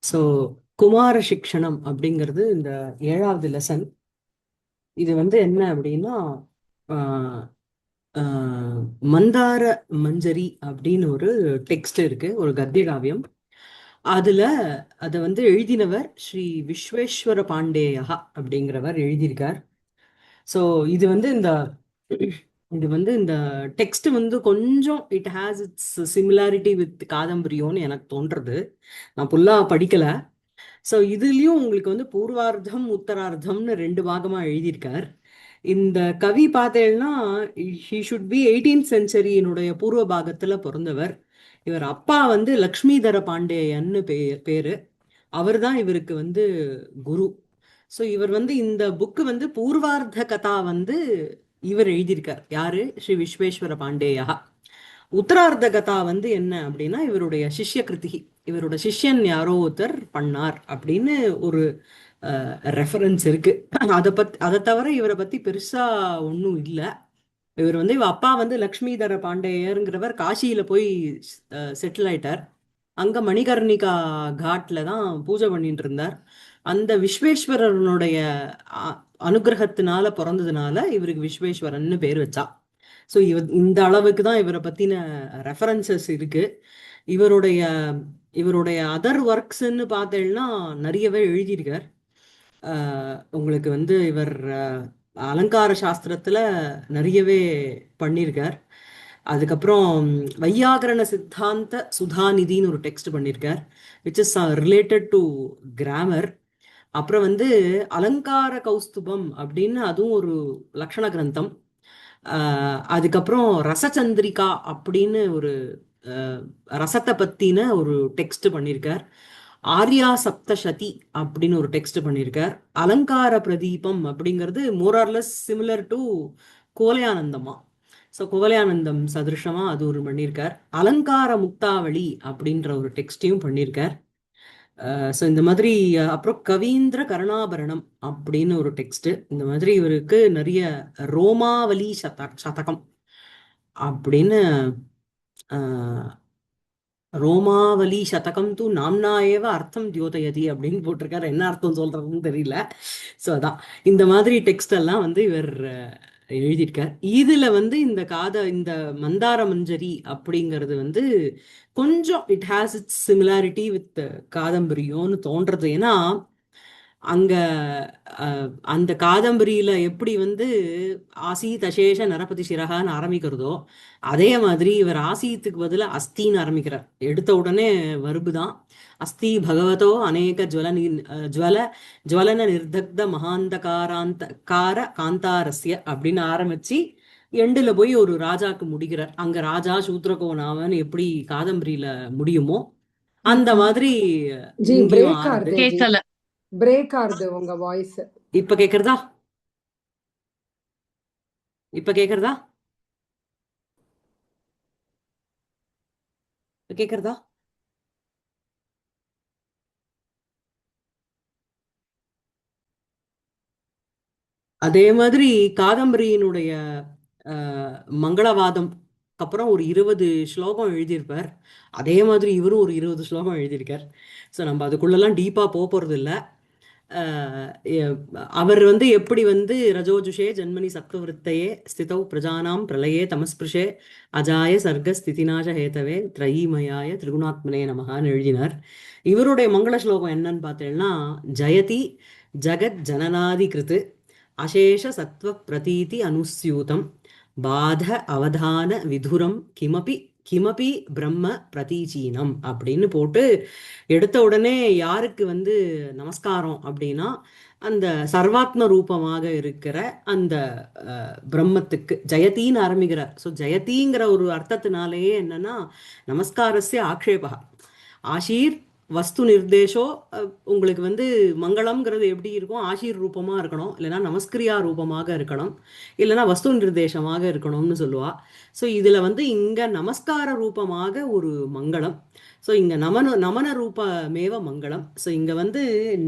So Kumara சிக்ஷணம் அப்படிங்கிறது இந்த 7வது லெசன். இது வந்து என்ன அப்படின்னா ஆஹ், ஆஹ், மந்தார மஞ்சரி அப்படின்னு ஒரு டெக்ஸ்ட் இருக்கு, ஒரு கத்திய காவியம். அதுல அதை வந்து எழுதினவர் ஸ்ரீ விஸ்வேஸ்வர பாண்டேயா அப்படிங்கிறவர் எழுதியிருக்கார். ஸோ இது வந்து இந்த இந்த டெக்ஸ்ட் வந்து கொஞ்சம் it has its similarity with காதம்பரியோன்னு எனக்கு தோன்றது. நான் ஃபுல்லா படிக்கல. ஸோ இதுலயும் உங்களுக்கு வந்து பூர்வார்த்தம் உத்தரார்த்தம்னு 2 பாகமா எழுதியிருக்கார். இந்த கவி பார்த்தேன்னா ஹி ஷுட் பி 18th செஞ்சுரியினுடைய பூர்வ பாகத்துல பிறந்தவர். இவர் அப்பா வந்து லக்ஷ்மிதர பாண்டேயன்னு பேரு. அவர் தான் இவருக்கு வந்து குரு. ஸோ இவர் வந்து இந்த புக்கு வந்து பூர்வார்த்த கதா வந்து இவர் எழுதியிருக்கார். யாரு? ஸ்ரீ விஸ்வேஸ்வர பாண்டேயா. உத்தரார்த்த கதா வந்து என்ன அப்படின்னா இவருடைய சிஷ்ய கிருதி. இவரோட சிஷ்யன் யாரோ ஒருத்தர் பண்ணார் அப்படின்னு ஒரு ரெஃபரன்ஸ் இருக்கு. அதை தவிர இவரை பத்தி பெருசா ஒன்றும் இல்லை. இவர் வந்து இவ அப்பா வந்து லக்ஷ்மிதர பாண்டேயருங்கிறவர் காசியில போய் செட்டில் ஆயிட்டார். அங்க மணிகர்ணிகா காட்ல தான் பூஜை பண்ணிட்டு இருந்தார். அந்த விஸ்வேஸ்வரனுடைய அனுகிரகத்தினால பிறந்ததுனால இவருக்கு விஸ்வேஸ்வரன்னு பேர் வச்சா. ஸோ இந்த அளவுக்கு தான் இவரை பத்தின ரெஃபரன்சஸ் இருக்கு. இவருடைய இவருடைய அதர் ஒர்க்ஸ்ன்னு பார்த்தேன்னா நிறையவே எழுதியிருக்கார். உங்களுக்கு வந்து இவர் அலங்கார சாஸ்திரத்துல நிறையவே பண்ணியிருக்கார். அதுக்கப்புறம் வையாகரண சித்தாந்த சுதாநிதின்னு ஒரு டெக்ஸ்ட் பண்ணியிருக்கார், which is related to grammar. அப்புறம் வந்து அலங்கார கௌஸ்துபம் அப்படின்னு அதுவும் ஒரு லக்ஷண கிரந்தம். அதுக்கப்புறம் ரசச்சந்திரிகா அப்படின்னு ஒரு ரசத்தை பத்தின ஒரு டெக்ஸ்ட் பண்ணியிருக்கார். ஆர்யா சப்தசதி அப்படின்னு ஒரு டெக்ஸ்ட் பண்ணியிருக்கார். அலங்கார பிரதீபம் அப்படிங்கிறது மோரார்லெஸ் சிமிலர் டு கோலையானந்தமா. ஸோ கோலையானந்தம் சதிருஷமா அது ஒரு பண்ணியிருக்கார். அலங்கார முக்தாவளி அப்படின்ற ஒரு டெக்ஸ்டையும் பண்ணியிருக்கார். ஸோ இந்த மாதிரி அப்புறம் கவீந்திர கருணாபரணம் அப்படின்னு ஒரு டெக்ஸ்ட். இந்த மாதிரி இவருக்கு நிறைய ரோமாவலி சதகம் அப்படின்னு ரோமாவலி சதகம் தூ நாம்னா ஏவ அர்த்தம் தியோதயதி அப்படின்னு போட்டிருக்காரு. என்ன அர்த்தம் சொல்றதுன்னு தெரியல. ஸோ அதான் இந்த மாதிரி டெக்ஸ்ட் எல்லாம் வந்து இவர் எழுதியிருக்கார். இதுல வந்து இந்த மந்தார மஞ்சரி அப்படிங்கிறது வந்து கொஞ்சம் it has its similarity with காதம்பரியோன்னு தோன்றது. ஏன்னா அங்க அந்த காதம்பரியில எப்படி வந்து ஆசீத் அசேஷ நரபதி சிரகான்னு ஆரம்பிக்கிறதோ அதே மாதிரி இவர் ஆசீத்துக்கு பதிலா அஸ்தின்னு ஆரம்பிக்கிறார். எடுத்த உடனே வருபு தான். அஸ்தி பகவதோ அநேக ஜுவல ஜுவலன நிர்தக்த மகாந்தகாராந்தகார காந்தாரஸ்ய அப்படின்னு ஆரம்பிச்சு எண்டுல போய் ஒரு ராஜாக்கு முடிக்கிறார். அங்க ராஜா சூத்ரகோணாவன் எப்படி காதம்பரியில முடியுமோ அந்த மாதிரி ஜி இங்கேயும் பிரேக் ஆறுது. ஆகுது, கேட்கல. பிரேக் ஆகுது உங்க வாய்ஸ். இப்ப கேக்குறதா? இப்ப கேக்குறதா? இப்ப கேக்குறதா? அதே மாதிரி காதம்பரியினுடைய மங்களவாதம் அப்புறம் ஒரு 20 ஸ்லோகம் எழுதியிருப்பார். அதே மாதிரி இவரும் ஒரு 20 ஸ்லோகம் எழுதியிருக்கார். ஸோ நம்ம அதுக்குள்ளெல்லாம் டீப்பாக போகிறது இல்லை. அவர் வந்து எப்படி வந்து ரஜோஜுஷே ஜன்மனி சத்வவிருத்தையே ஸ்திதௌ பிரஜானாம் பிரளயே தமஸ்பிருஷே அஜாய சர்க்க ஸ்திதிநாச ஹேதவே திரைமயாய திரிகுணாத்மனே நமகான்னு எழுதினார். இவருடைய மங்கள ஸ்லோகம் என்னன்னு பார்த்தேன்னா, ஜயதி ஜகத் ஜனநாதி கிருத்து அசேஷ சத்வ பிரதீதி அனுஸ்யூதம் பாத அவதான விதுரம் கிமபி கிமபி பிரம்ம பிரதீச்சீனம் அப்படின்னு போட்டு எடுத்த உடனே யாருக்கு வந்து நமஸ்காரம் அப்படின்னா அந்த சர்வாத்ம ரூபமாக இருக்கிற அந்த பிரம்மத்துக்கு ஜெயத்தின்னு ஆரம்பிக்கிறார். ஸோ ஜெயத்திங்கிற ஒரு அர்த்தத்தினாலேயே என்னன்னா நமஸ்காரஸ்ய ஆக்ஷேபா ஆஷீர் வஸ்து நிர்தேஷோ. உங்களுக்கு வந்து மங்களம்ங்கிறது எப்படி இருக்கும்? ஆஷீர் ரூபமா இருக்கணும், இல்லைன்னா நமஸ்கிரியா ரூபமாக இருக்கணும், இல்லைன்னா வஸ்து நிர்தேசமாக இருக்கணும்னு சொல்லுவா. ஸோ இதுல வந்து இங்க நமஸ்கார ரூபமாக ஒரு மங்களம். ஸோ இங்க நமன ரூபமேவ மங்களம். ஸோ இங்க வந்து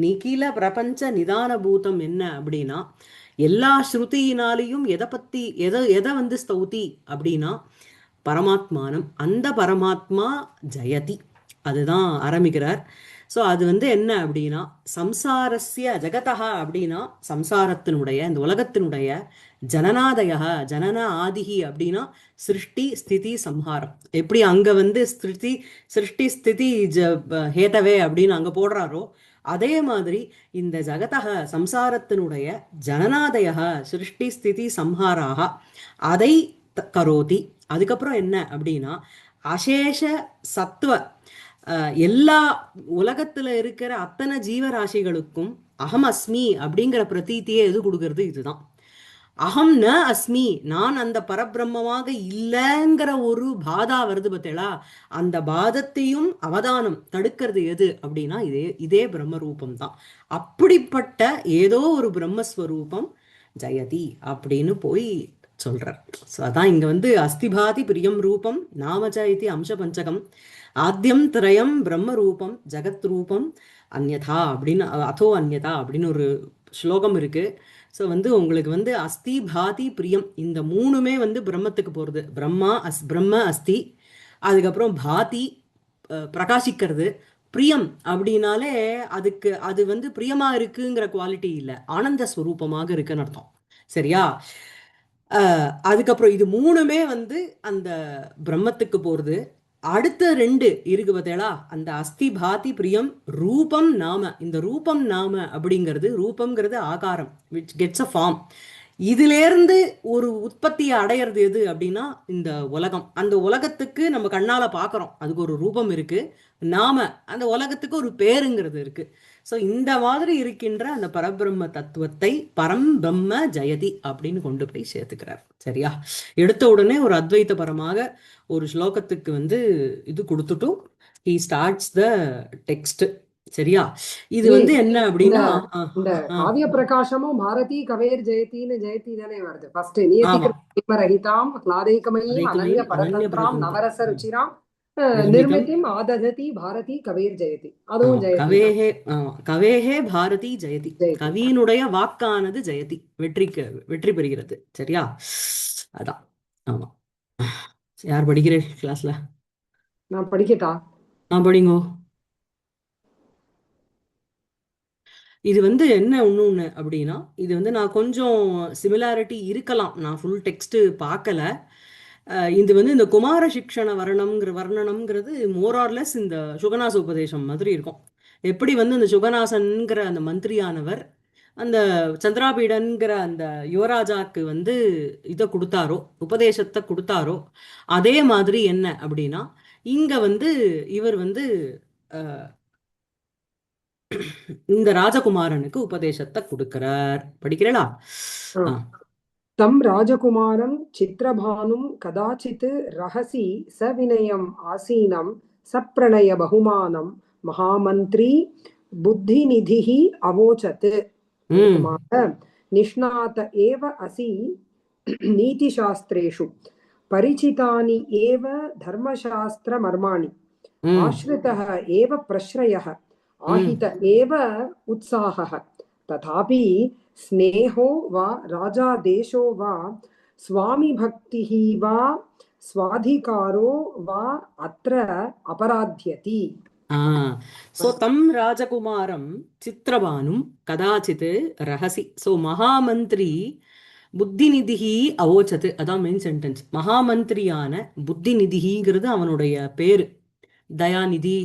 நிகில பிரபஞ்ச நிதான பூதம் என்ன அப்படின்னா எல்லா ஸ்ருதியினாலையும் எதை வந்து ஸ்தௌதி அப்படின்னா பரமாத்மானம். அந்த பரமாத்மா ஜெயதி. அதுதான் ஆரம்பிக்கிறார். ஸோ அது வந்து என்ன அப்படின்னா, சம்சாரஸ்ய ஜெகதஹ அப்படின்னா சம்சாரத்தினுடைய இந்த உலகத்தினுடைய ஜனநாதய, ஜனன ஆதிஹி அப்படின்னா சிருஷ்டி ஸ்திதி சம்ஹாரம். எப்படி அங்க வந்து சிருஷ்டி ஸ்திதி ஹேதவே அப்படின்னு அங்க போடுறாரோ, அதே மாதிரி இந்த ஜகதக சம்சாரத்தினுடைய ஜனநாதய சிருஷ்டி ஸ்திதி சம்ஹாராக அதை கரோதி. அதுக்கப்புறம் என்ன அப்படின்னா, அசேஷ சத்துவ எல்லா உலகத்துல இருக்கிற அத்தனை ஜீவராசிகளுக்கும் அகம் அஸ்மி அப்படிங்கிற பிரதீத்தியே எது கொடுக்கறது இதுதான். அகம் ந அஸ்மி, நான் அந்த பரபிரம்மமாக இல்லைங்கிற ஒரு பாதா வருது பார்த்தேளா, அந்த பாதத்தையும் அவதானம் தடுக்கிறது எது அப்படின்னா இதே பிரம்மரூபம் தான். அப்படிப்பட்ட ஏதோ ஒரு பிரம்மஸ்வரூபம் ஜெயதி அப்படின்னு போய் சொல்றார். ஸோ அதான் இங்க வந்து அஸ்திபாதி பிரியம் ரூபம் நாமச்ச இது அம்ச பஞ்சகம் ஆத்யம் திரயம் பிரம்ம ரூபம் ஜகத் ரூபம் அந்யதா அப்படின்னு அதோ அந்யதா அப்படின்னு ஒரு ஸ்லோகம் இருக்கு. ஸோ வந்து உங்களுக்கு வந்து அஸ்தி பாதி பிரியம் இந்த மூணுமே வந்து பிரம்மத்துக்கு போகிறது. பிரம்ம அஸ்தி, அதுக்கப்புறம் பாதி பிரகாசிக்கிறது, பிரியம் அப்படின்னாலே அது வந்து பிரியமா இருக்குங்கிற குவாலிட்டி இல்லை, ஆனந்த ஸ்வரூபமாக இருக்குன்னு அர்த்தம். சரியா? அதுக்கப்புறம் இது மூணுமே வந்து அந்த பிரம்மத்துக்கு போகிறது. அடுத்த ரெண்டு இருக்கு பார்த்தேளா, அந்த அஸ்தி பாதி பிரியம் ரூபம் நாம. இந்த ரூபம் நாம அப்படிங்கிறது, ரூபம்ங்கிறது ஆகாரம் விச் கெட்ஸ் அ ஃபார்ம். இதிலேருந்து ஒரு உற்பத்தியை அடையிறது எது அப்படின்னா இந்த உலகம். அந்த உலகத்துக்கு நம்ம கண்ணால பார்க்குறோம், அதுக்கு ஒரு ரூபம் இருக்கு. நாம அந்த உலகத்துக்கு ஒரு பேருங்கிறது இருக்கு. ஸோ இந்த மாதிரி இருக்கின்ற அந்த பரபிரம்ம தத்துவத்தை பரம் பிரம்ம ஜெயதி அப்படின்னு கொண்டு போய் சேர்த்துக்கிறார். சரியா? எடுத்த உடனே ஒரு அத்வைத பரமாக ஒரு ஸ்லோகத்துக்கு வந்து இது கொடுத்துட்டும் ஹி ஸ்டார்ட்ஸ் த டெக்ஸ்ட். சரியா? இது வந்து என்ன அப்படின்னா இந்த காவிய பிரகாசமும் பாரதி கவேர் ஜெயத்தின்னு ஜெயதி தானே வருது ஃபர்ஸ்ட். ஆமா, ரஹிதாம் க்லாதைகமயீம் அனன்ய பரதந்திராம் நவரச ருச்சிராம் நிர்மிதிம் ஆதததி பாரதி கவேர் ஜெயதி. அதுவும் ஜெயதி. கவேஹே பாரதி ஜெயதி, கவியினுடைய வாக்கானது ஜெயதி, வெற்றி பெறுகிறது. சரியா? அதான். ஆமா. யார் படிக்கிறேன் கிளாஸ்ல? நான் படிக்கட்டா? படிங்கோ. இது வந்து என்ன ஒன்று அப்படின்னா, இது வந்து நான் கொஞ்சம் சிமிலாரிட்டி இருக்கலாம், நான் ஃபுல் டெக்ஸ்ட்டு பார்க்கல. இது வந்து இந்த குமார சிக்ஷண வர்ணனம்ங்கிறது மோரார்லெஸ் இந்த சுகநாச உபதேசம் மாதிரி இருக்கும். எப்படி வந்து அந்த சுகநாசன்கிற அந்த மந்திரியானவர் அந்த சந்திராபீடன்கிற அந்த யுவராஜாக்கு வந்து இதை கொடுத்தாரோ, உபதேசத்தை கொடுத்தாரோ, அதே மாதிரி என்ன அப்படின்னா இங்க வந்து இவர் வந்து இந்த ராஜகுமாரனுக்கு உபதேசத்தை கொடுக்கிறார். படிக்கிறீங்களா? தம் ராஜகுமாரம் சித்ரபானும் கதாச்சித் ரஹசி சவினயம் ஆசீனம் சப்ரணய பகுமானம் மகாமந்திரி புத்திநிதிஹி அவோச்சத். நிஷ்ணாத ஏவ அசி நீதிசாஸ்திரேஷு பரிச்சிதானி ஏவ தர்மசாஸ்திர மர்மாணி ஆஸ்ரிதः ஏவ பிரஸ்ரயः ஆஹித ஏவ உத்சாஹः ததாபி ஸ்நேஹோ வா ராஜாதேசோ வா ஸ்வாமி பக்திஹ வா ஸ்வாதிகாரோ வா அத்ர அபராத்யதி. சோ தம் ராஜகுமாரம் சித்ரபானும் கதாச்சித் ரஹசி. சோ மகாமந்திரி புத்திநிதிஹி அவோச்சது, அதான் மெயின் சென்டென்ஸ். மகாமந்திரியான புத்திநிதிங்கிறது அவனுடைய பேரு. தயாநிதி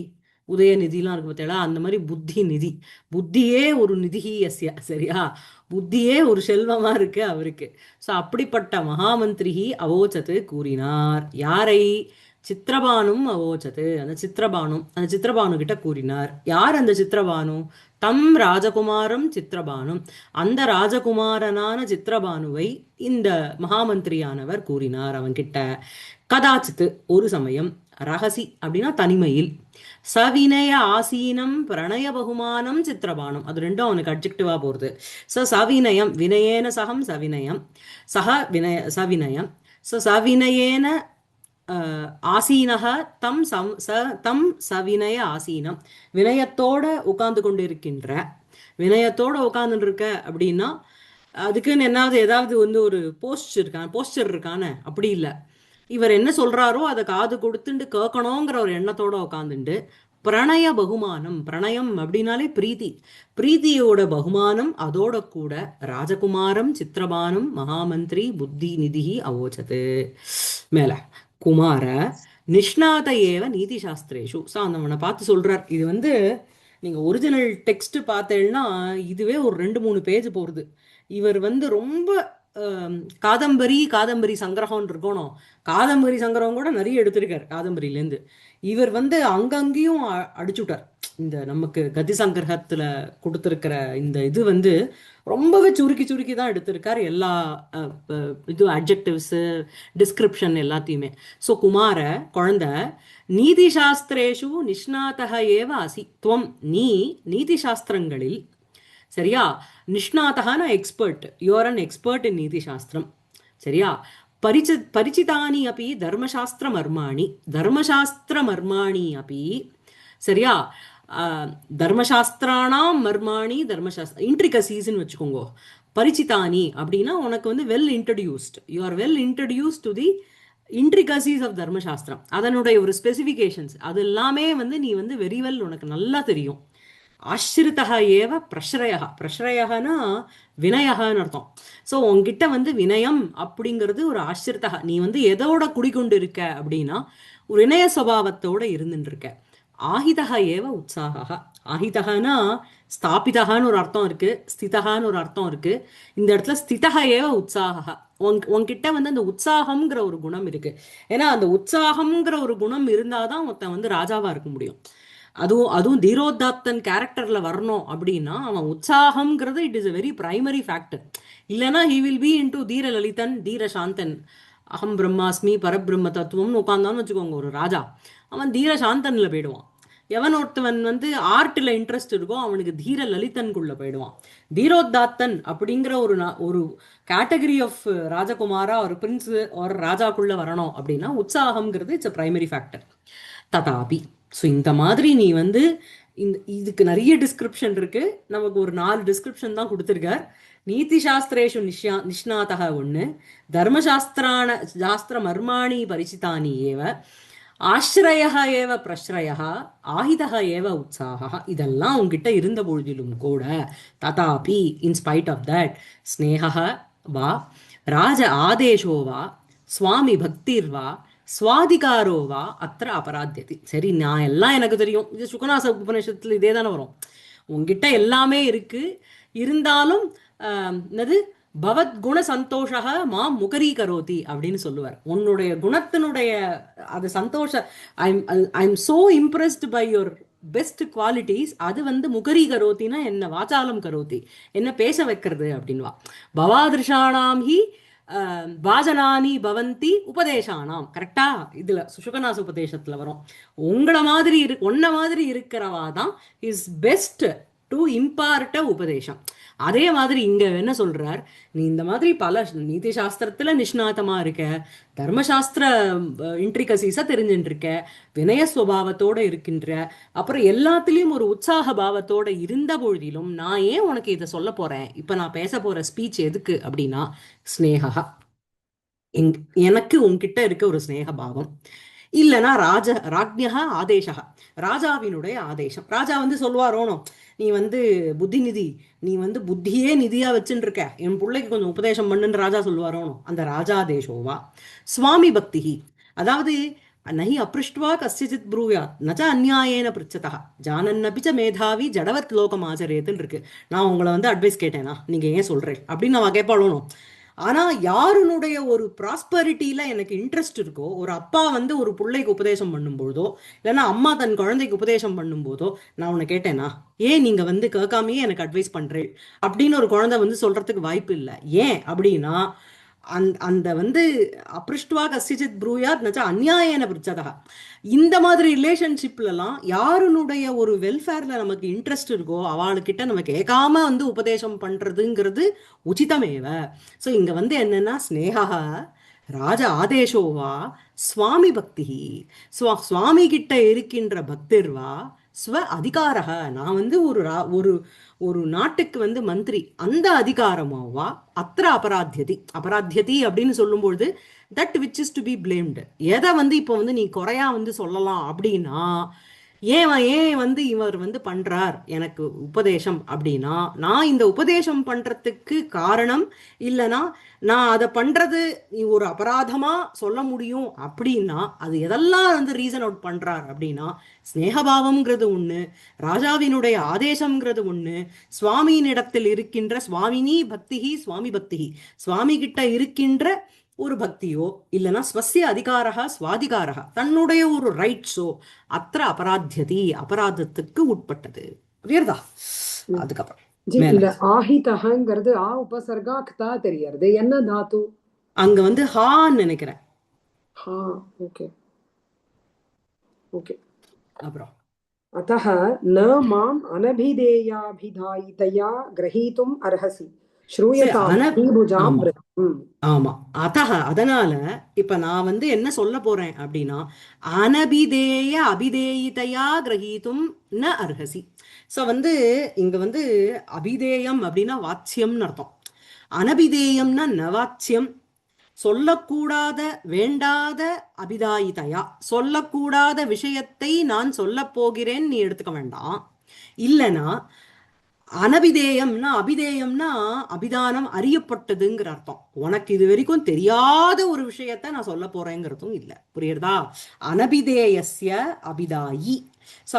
உதயநிதிலாம் இருக்கு பார்த்தீங்களா, அந்த மாதிரி புத்தி நிதி. புத்தியே ஒரு நிதிஹி எஸ்ய. சரியா? புத்தியே ஒரு செல்வமா இருக்கு அவருக்கு. ஸோ அப்படிப்பட்ட மகாமந்திரிஹி அவோச்சது கூறினார். யாரை? சித்திரபானும் அவோச்சது, அந்த சித்திரபானு கிட்ட கூறினார். யார் அந்த சித்திரபானு? தம் ராஜகுமாரம் சித்திரபானும், அந்த ராஜகுமாரனான சித்திரபானுவை இந்த மகாமந்திரியானவர் கூறினார் அவன்கிட்ட. கதாச்சித்து ஒரு சமயம், ரகசி அப்படின்னா தனிமையில், சவினய ஆசீனம் பிரணய பகுமானம் சித்திரபானம், அது ரெண்டும் அவனுக்கு அட்ஜெக்டிவா போறது. சவினயம் வினயேன சகம் சவினயம் சக வினய சவினயம். சவினயேன ஆசீனக தம் சவினய ஆசீனம், வினயத்தோட உட்கார்ந்து கொண்டிருக்கின்ற, வினயத்தோட உட்கார்ந்துட்டு இருக்க அப்படின்னா அதுக்குன்னு ஏதாவது வந்து ஒரு போஸ்டர் இருக்கான அப்படி இல்லை. இவர் என்ன சொல்றாரோ அதை காது கொடுத்துண்டு கேட்கணுங்கிற ஒரு எண்ணத்தோட உட்காந்துண்டு பிரணய பகுமானம், பிரணயம் அப்படின்னாலே பிரீத்தி, பிரீத்தியோட பகுமானம் அதோட கூட ராஜகுமாரம் சித்திரபானம் மகாமந்திரி புத்தி நிதி அவோச்சது. மேல குமார நிஷ்ணாத ஏவ நீதி சாஸ்திரேஷு. அவனை பார்த்து சொல்றார். இது வந்து நீங்க ஒரிஜினல் டெக்ஸ்ட் பார்த்தேன்னா இதுவே ஒரு 2-3 பேஜ் போறது. இவர் வந்து ரொம்ப காதம்பரி காதம்பரி சங்கிரகம் இருக்கணும், காதம்பரி சங்கிரகம் கூட நிறைய எடுத்திருக்கார் காதம்பரியிலேருந்து. இவர் வந்து அங்கங்கேயும் அடிச்சுட்டார். இந்த நமக்கு கதி சங்கிரகத்துல கொடுத்துருக்கிற இந்த இது வந்து ரொம்பவே சுருக்கி சுருக்கி தான் எடுத்திருக்கார். எல்லா இது அட்ஜெக்டிவ்ஸ் டிஸ்கிரிப்ஷன் எல்லாத்தையுமே. ஸோ குமார குழந்தை, நீதி சாஸ்திரேஷு நிஷ்ணாதக ஏவ அசி துவம், நீ நீதி சாஸ்திரங்களில் சரியா, நிஷ்ணாதகான expert, you are an expert in niti shastram சரியா. பரிச்சிதானி அப்படி தர்மசாஸ்திர மர்மாணி, தர்மசாஸ்திர மர்மாணி அப்படி சரியா. தர்மசாஸ்திரானாம் மர்மாணி, தர்மசாஸ்திர இன்ட்ரிகசிஸ்ன்னு வச்சுக்கோங்க. பரிச்சிதானி அப்படின்னா உனக்கு வந்து well introduced, you are well introduced to the intricacies of Dharmashastra, அதனுடைய ஒரு ஸ்பெசிஃபிகேஷன்ஸ் அது எல்லாமே வந்து நீ வந்து வெரி வெல் உனக்கு நல்லா தெரியும். ஆசிரிதா ஏவ பிரஷ்ரயா, பிரஷ்ரயகனா வினயகன்னு அர்த்தம். ஸோ உங்ககிட்ட வந்து வினயம் அப்படிங்கிறது ஒரு ஆசிரிதா, நீ வந்து எதோட குடிக்கொண்டு இருக்க அப்படின்னா ஒரு வினய சுபாவத்தோட இருந்துட்டு இருக்க. ஆஹிதா ஏவ உற்சாகா, ஆஹிதகனா ஸ்தாபிதகான்னு ஒரு அர்த்தம் இருக்கு, ஸ்திதகான்னு ஒரு அர்த்தம் இருக்கு. இந்த இடத்துல ஸ்திதா ஏவ உற்சாகா, உன்கிட்ட வந்து அந்த உற்சாகம்ங்கிற ஒரு குணம் இருக்கு. ஏன்னா அந்த உற்சாகம்ங்கிற ஒரு குணம் இருந்தாதான் ஒருத்தன் வந்து ராஜாவா இருக்க முடியும். அதுவும் தீரோதாத்தன் கேரக்டர்ல வரணும் அப்படின்னா அவன் உற்சாகம்ங்கிறது it is a very primary factor. இல்லைன்னா he will be into dheera lalitan தீர சாந்தன், அகம் பிரம்மாஸ்மி பரபிரம்ம தத்துவம்னு உட்காந்தான்னு வச்சுக்கோங்க ஒரு ராஜா, அவன் தீர சாந்தன்ல போயிடுவான். எவன் ஒருத்தவன் வந்து ஆர்ட்ல இன்ட்ரெஸ்ட் இருக்கோ அவனுக்கு தீர லலிதன்குள்ள போயிடுவான். தீரோதாத்தன் அப்படிங்கிற ஒரு கேட்டகரி ஆஃப் ராஜகுமாரா ஒரு பிரின்ஸ் ஒரு ராஜாக்குள்ள வரணும் அப்படின்னா உற்சாகம்ங்கிறது இட்ஸ் அ பிரைமரி ஃபேக்டர். ததாபி, ஸோ இந்த மாதிரி நீ வந்து இதுக்கு நிறைய டிஸ்கிரிப்ஷன் இருக்கு, நமக்கு ஒரு 4 டிஸ்கிரிப்ஷன் தான் கொடுத்துருக்கார். நீதி சாஸ்திரேஷு நிஷ்ணாதக ஒன்று, தர்மசாஸ்திரான சாஸ்திர மர்மாணி பரிசிதானி ஏவ, ஆசிரய ஏவ பிரஸ்ரய, ஆஹிதக ஏவ உற்சாக, இதெல்லாம் உங்ககிட்ட இருந்த பொழுதிலும் கூட ததாபி இன்ஸ்பைட் ஆஃப் தட் ஸ்னேக வா ராஜ ஆதேஷோ வா சுவாமி பக்திர்வா சுவாதிகாரோவா அத்திர அபராத்தியதி. சரி, நான் எல்லாம் எனக்கு தெரியும், இது சுகநாச உபநிஷத்துல இதே தானே வரும். உங்ககிட்ட எல்லாமே இருக்கு, இருந்தாலும் என்னது பவத் குண சந்தோஷக மாம் முகரீகரோதி அப்படின்னு சொல்லுவார். உன்னுடைய குணத்தினுடைய அது சந்தோஷ, I am so impressed by your best qualities, அது வந்து முகரீகரோத்தினா என்ன, வாசாலம் கரோதி, என்ன பேச வைக்கிறது அப்படின்வா. பவாதிருஷானாம் ஹி வாஜனானி பவந்தி உபதேசானாம், கரெக்டா இதுல சுகநாச உபதேசத்துல வரும். உங்களை மாதிரி ஒன்ன மாதிரி இருக்கிறவா தான் இஸ் பெஸ்ட் டு இம்பார்ட் உபதேசம். அதே மாதிரி இங்க என்ன சொல்றார், நீ இந்த மாதிரி பல நீதி சாஸ்திரத்துல நிஷ்ணாதமா இருக்க, தர்மசாஸ்திர இன்ட்ரிகசிஸா தெரிஞ்சுட்டு இருக்க, வினய சுவாவத்தோட இருக்கின்ற, அப்புறம் எல்லாத்துலயும் ஒரு உற்சாக பாவத்தோட இருந்த பொழுதிலும் நான் ஏன் உனக்கு இதை சொல்ல போறேன், இப்ப நான் பேச போற ஸ்பீச் எதுக்கு அப்படின்னா ஸ்னேகா, எனக்கு உன்கிட்ட இருக்க ஒரு ஸ்னேக பாவம். இல்லைன்னா ராஜ்யா ஆதேசா, ராஜாவினுடைய ஆதேசம். ராஜா வந்து சொல்லுவாரோனோ, நீ வந்து புத்தி நிதி, நீ வந்து புத்தியே நிதியா வச்சுட்டு இருக்க, என் பிள்ளைக்கு கொஞ்சம் உபதேசம் பண்ணுன்னு ராஜா சொல்லுவாரோனோ, அந்த ராஜாதேசோவா. சுவாமி பக்தி, அதாவது நஹி அப்ருஷ்டுவா கஸ்யசித் ப்ரூயாத் நச்ச அந்நியாயேன பிருச்சதா ஜானன்னபிச்ச மேதாவி ஜடவத் லோகம் ஆச்சரேத்துன்னு இருக்கு. நான் உங்களை வந்து அட்வைஸ் கேட்டேனா, நீங்க ஏன் சொல்றேன் அப்படின்னு நான் கேட்பாளோனும். ஆனா யாருனுடைய ஒரு ப்ராஸ்பரிட்டியில எனக்கு இன்ட்ரெஸ்ட் இருக்கோ, ஒரு அப்பா வந்து ஒரு பிள்ளைக்கு உபதேசம் பண்ணும்போதோ, இல்லைன்னா அம்மா தன் குழந்தைக்கு உபதேசம் பண்ணும்போதோ நான் உன்னை கேட்டேனா, ஏன் நீங்க வந்து கேட்காமையே எனக்கு அட்வைஸ் பண்றேன் அப்படின்னு ஒரு குழந்தை வந்து சொல்றதுக்கு வாய்ப்பு இல்லை. ஏன் அப்படின்னா அந்த வந்து அப்ருஷ்டுவா கசிச்சித் ப்ரூயாத் நச்சா அந்நியாயன பிரிச்சதா, இந்த மாதிரி ரிலேஷன்ஷிப்லலாம் யாருனுடைய ஒரு வெல்ஃபேர்ல நமக்கு இன்ட்ரெஸ்ட் இருக்கோ அவளுக்கிட்ட நம்ம கேட்காம வந்து உபதேசம் பண்றதுங்கிறது உச்சிதமேவ. ஸோ இங்க வந்து என்னன்னா ஸ்னேகா ராஜ ஆதேசோவா சுவாமி பக்தி, சுவாமி கிட்ட இருக்கின்ற பக்திர்வா ஸ்வ அதிகாரக, நான் வந்து ஒரு ஒரு நாட்டுக்கு வந்து மந்திரி, அந்த அதிகாரமாவா அத்திர அபராத்தியதி. அபராத்தியதி அப்படின்னு சொல்லும்பொழுது that which is to be blamed, எதை வந்து இப்போ வந்து நீ குறையா வந்து சொல்லலாம் அப்படின்னா, ஏன் வந்து இவர் வந்து பண்றார் எனக்கு உபதேசம் அப்படின்னா, நான் இந்த உபதேசம் பண்றதுக்கு காரணம் இல்லைன்னா நான் அதை பண்றது நீ ஒரு அபராதமா சொல்ல முடியும் அப்படின்னா, அது எதெல்லாம் வந்து ரீசன் அவுட் பண்றார் அப்படின்னா, ஸ்நேகபாவம்ங்கிறது ஒண்ணு, ராஜாவினுடைய ஆதேசம்ங்கிறது ஒண்ணு, சுவாமியின் இடத்தில் இருக்கின்ற சுவாமினி பக்திஹி சுவாமி பக்திஹி, சுவாமி கிட்ட இருக்கின்ற ஒரு பக்தியோ இல்லைன்னா ஸ்வசிய அதிகாரா சுவாதிகாரா, தன்னுடைய ஒரு ரைட்ஸோ அத்திர அபராத்தியதி, அபராதத்துக்கு உட்பட்டது. புரியுறதா? அதுக்கப்புறம் மேல இந்த ஆஹிதஹங்கிறது ஆ உபசர்கா க்தா தெரியறது, என்ன தாத்து? அங்க வந்து ஹான்னு நினைக்கிறேன். ஹா, ஓகே ஓகே. அப்புறம் अतः न माम् अनभिधेयाभिधायितया ग्रहीतुम् अर्हसि श्रूयतां அன भूभुजां ஆமா वृत्तम्. ஆமா. அதனால இப்ப நான் வந்து என்ன சொல்ல போறேன் அப்படின்னா, அனபிதேய அபிதேயிதையா கிரகீதும் ந அர்ஹசி. சோ வந்து இங்க வந்து அபிதேயம் அப்படின்னா வாச்சியம்னு அர்த்தம், அனபிதேயம்னா நவாச்சியம். சொல்லக்கூடாத வேண்டாத அபிதாயிதையா, சொல்லக்கூடாத விஷயத்தை நான் சொல்ல போகிறேன் நீ எடுத்துக்க வேண்டாம். இல்லனா அனபிதேயம்னா, அபிதேயம்னா அபிதானம் அறியப்பட்டதுங்கிற அர்த்தம். உனக்கு இது வரைக்கும் தெரியாத ஒரு விஷயத்த நான் சொல்ல போறேங்கிறதும் இல்லை. புரியுறதா? அனபிதேயஸ்ய அபிதாயி. ஸோ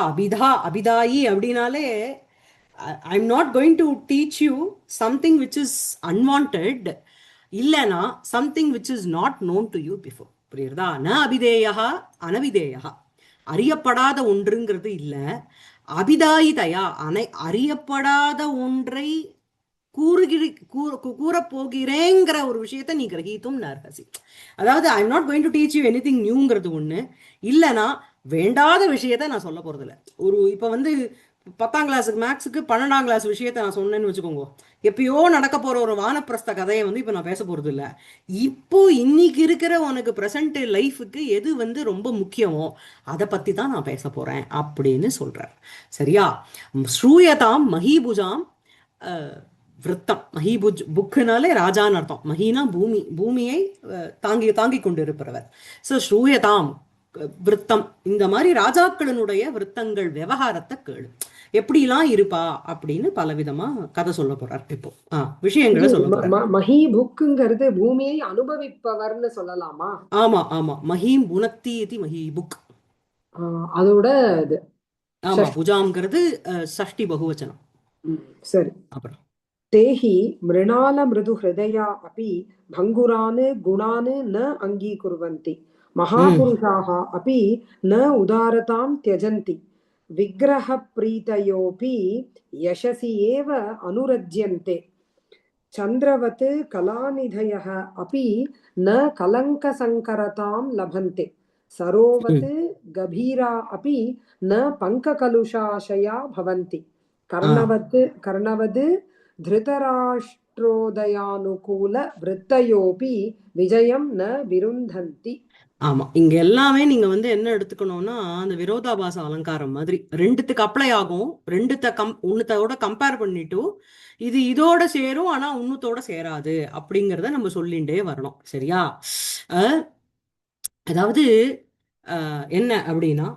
அபிதாயி அப்படின்னாலே I am not going to teach you something which is unwanted, இல்லைனா something which is not known to you before. புரியுறதா? ந அபிதேயா அனவிதேயா, அறியப்படாத ஒன்றுங்கிறது இல்லை. அபிதாயிதையா அறியப்படாத ஒன்றை கூறப்போகிறேங்கிற ஒரு விஷயத்த நீ கிரகித்தும் நர்ஹசி. அதாவது I am not going to teach you anything நியூங்கிறது ஒண்ணு, இல்லைனா வேண்டாத விஷயத்த நான் சொல்ல போறது இல்லை. ஒரு இப்ப வந்து 10ஆம் கிளாஸுக்கு மேக்ஸுக்கு 12ஆம் கிளாஸ் விஷயத்த நான் சொன்னேன்னு வச்சுக்கோங்க, எப்பயோ நடக்க போற ஒரு வானப்பிரஸ்த கதையை வந்து இப்ப நான் பேச போறது இல்லை. இப்போ இன்னைக்கு இருக்கிற உனக்கு பிரசன்ட் லைஃபுக்கு எது வந்து ரொம்ப முக்கியமோ அதை பத்தி தான் நான் பேச போறேன் அப்படின்னு சொல்றார். சரியா? ஸ்ரூயதாம் மஹீபுஜாம் விருத்தம். மஹீபுஜ் புக்குனாலே ராஜான்னு அர்த்தம். மஹீனா பூமி, பூமியை தாங்கி கொண்டு இருப்பவர். ஸோ ஸ்ரூயதாம் விருத்தம், இந்த மாதிரி ராஜாக்களினுடைய விருத்தங்கள் விவகாரத்தை கேளு, எப்படிலாம் இருப்பா அப்படின்னு பலவிதமா கதை சொல்ல போறார். இப்போ விஷயங்களை சொல்ல போறார். மஹீபுக்குங்கிறது பூமியை அனுபவிப்பவர்னு சொல்லலாமா? ஆமா ஆமா, மஹீம் புனக்தி இது மஹீபுக். அதோட இது ஆமா, புஜாம்ங்கிறது சஷ்டி பகுவச்சனம். சரி. அப்புறம் தேஹி மிருணால மிருது ஹிருதயா அபி பங்குரான் குணான் ந அங்கீகுர்வந்தி மகாபுருஷாः अपि न उदारतां त्यजन्ति विग्रह प्रीतयोऽपि यशसि एव अनुरज्यन्ते चन्द्रवत् कलानिधयः अपि न कलङ्कसङ्करतां लभन्ते सरोवत् गभीरा अपि न पङ्ककलुषाशया भवन्ति कर्णवद् धृतराष्ट्रोदयानुकूल वृत्तयोऽपि विजयं न विरुन्धन्ति. ஆமா, இங்க எல்லாமே நீங்க வந்து என்ன எடுத்துக்கணும்னா, அந்த விரோதாபாச அலங்காரம் மாதிரி ரெண்டுத்துக்கு அப்ளை ஆகும். ஒன்னுத்தோட கம்பேர் பண்ணிட்டு இது இதோட சேரும் ஆனா உன்னுத்தோட சேராது அப்படிங்கிறத நம்ம சொல்லிண்டே வரணும். சரியா? அதாவது என்ன அப்படின்னா,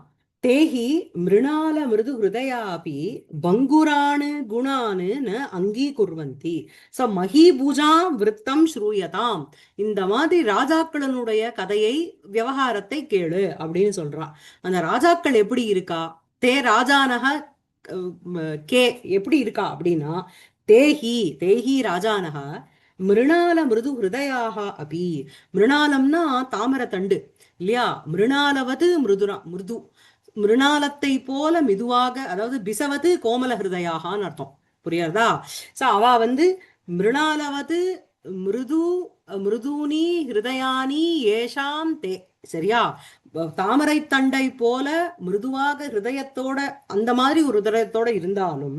தேஹி மிருணால மிருது ஹிருதயாபி பங்குரானு குணானு ந அங்கீகுர்வந்தி. சோ மஹீபூஜாம் விருத்தம் ஸ்ரூயதாம், இந்த மாதிரி ராஜாக்களினுடைய கதையை விவகாரத்தை கேளு அப்படின்னு சொல்றான். அந்த ராஜாக்கள் எப்படி இருக்கா, தே ராஜானக கே எப்படி இருக்கா அப்படின்னா, தேஹி தேஹி ராஜானக மிருணால மிருது ஹிருதயாக அபி. மிருணாலம்னா தாமரை தண்டு இல்லையா? மிருணாலவது மிருது, மிருணாலத்தை போல மெதுவாக, அதாவது பிசவது கோமல ஹிருதயாகான்னு அர்த்தம். புரியுறதா? சோ அவ வந்து மிருணாலவது மிருது மிருதூனி ஹிருதயானி ஏஷாம் தே. சரியா? தாமரை தண்டை போல மிருதுவாக ஹிருதயத்தோட, அந்த மாதிரி ஒரு ஹிருதயத்தோட இருந்தாலும்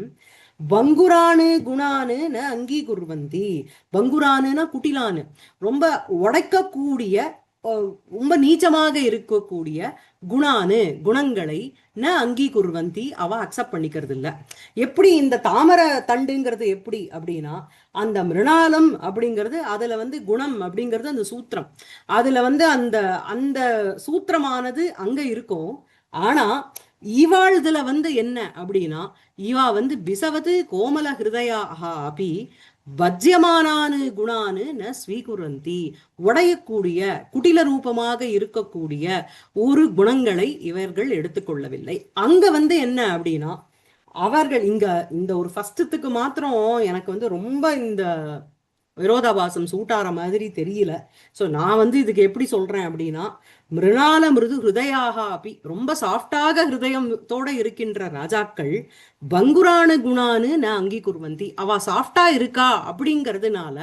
பங்குரானு குணானு ந அங்கீகுர்வந்தி. பங்குரானுனா குட்டிலானு, ரொம்ப உடைக்கக்கூடிய ரொம்ப நீச்சமாக இருக்கக்கூடிய குணானு குணங்களை ந அங்கீகுர்வந்தி அவ அக்செப்ட் பண்ணிக்கிறது இல்ல. எப்படி இந்த தாமரை தண்டுங்கிறது எப்படி அப்படின்னா, அந்த மிருணாலம் அப்படிங்கிறது அதுல வந்து குணம் அப்படிங்கிறது அந்த சூத்திரம், அதுல வந்து அந்த அந்த சூத்திரமானது அங்க இருக்கும். ஆனா இவாழ்துல வந்து என்ன அப்படின்னா, இவா வந்து பிசவது கோமல ஹிருதயாக அபி வஜ்யமானானு குணானு ந ஸ்வீகுரந்தி. உடையக்கூடிய குட்டில ரூபமாக இருக்கக்கூடிய ஒரு குணங்களை இவர்கள் எடுத்துக்கொள்ளவில்லை. அங்க வந்து என்ன அப்படின்னா, அவர்கள் இங்க இந்த ஒரு ஃபர்ஸ்டத்துக்கு மாத்திரம் எனக்கு வந்து ரொம்ப இந்த விரோதாபாசம் சூட்டார மாதிரி தெரியல. ஸோ நான் வந்து இதுக்கு எப்படி சொல்றேன் அப்படின்னா, மிருணால மிருது ஹிருதயாக அப்படி ரொம்ப சாஃப்டாக ஹிருதயத்தோட இருக்கின்ற ராஜாக்கள் பங்குரான குணான்னு நான் அங்கீகுர்வந்தி. அவ சாஃப்டா இருக்கா அப்படிங்கிறதுனால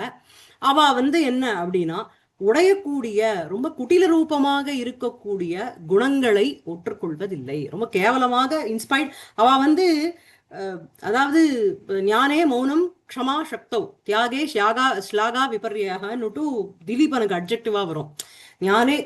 அவ வந்து என்ன அப்படின்னா, உடையக்கூடிய ரொம்ப குட்டில ரூபமாக இருக்கக்கூடிய குணங்களை ஒற்றுக்கொள்வதில்லை. ரொம்ப கேவலமாக இன்ஸ்பைர்ட் அவ வந்து அதாவது ஞானே மௌனம் க்ஷமா சக்தௌ தியாகே ஸ்லாகா விபர்யகன்னுட்டு திலீபனுக்கு அட்ஜெக்டிவா வரும். ஞானே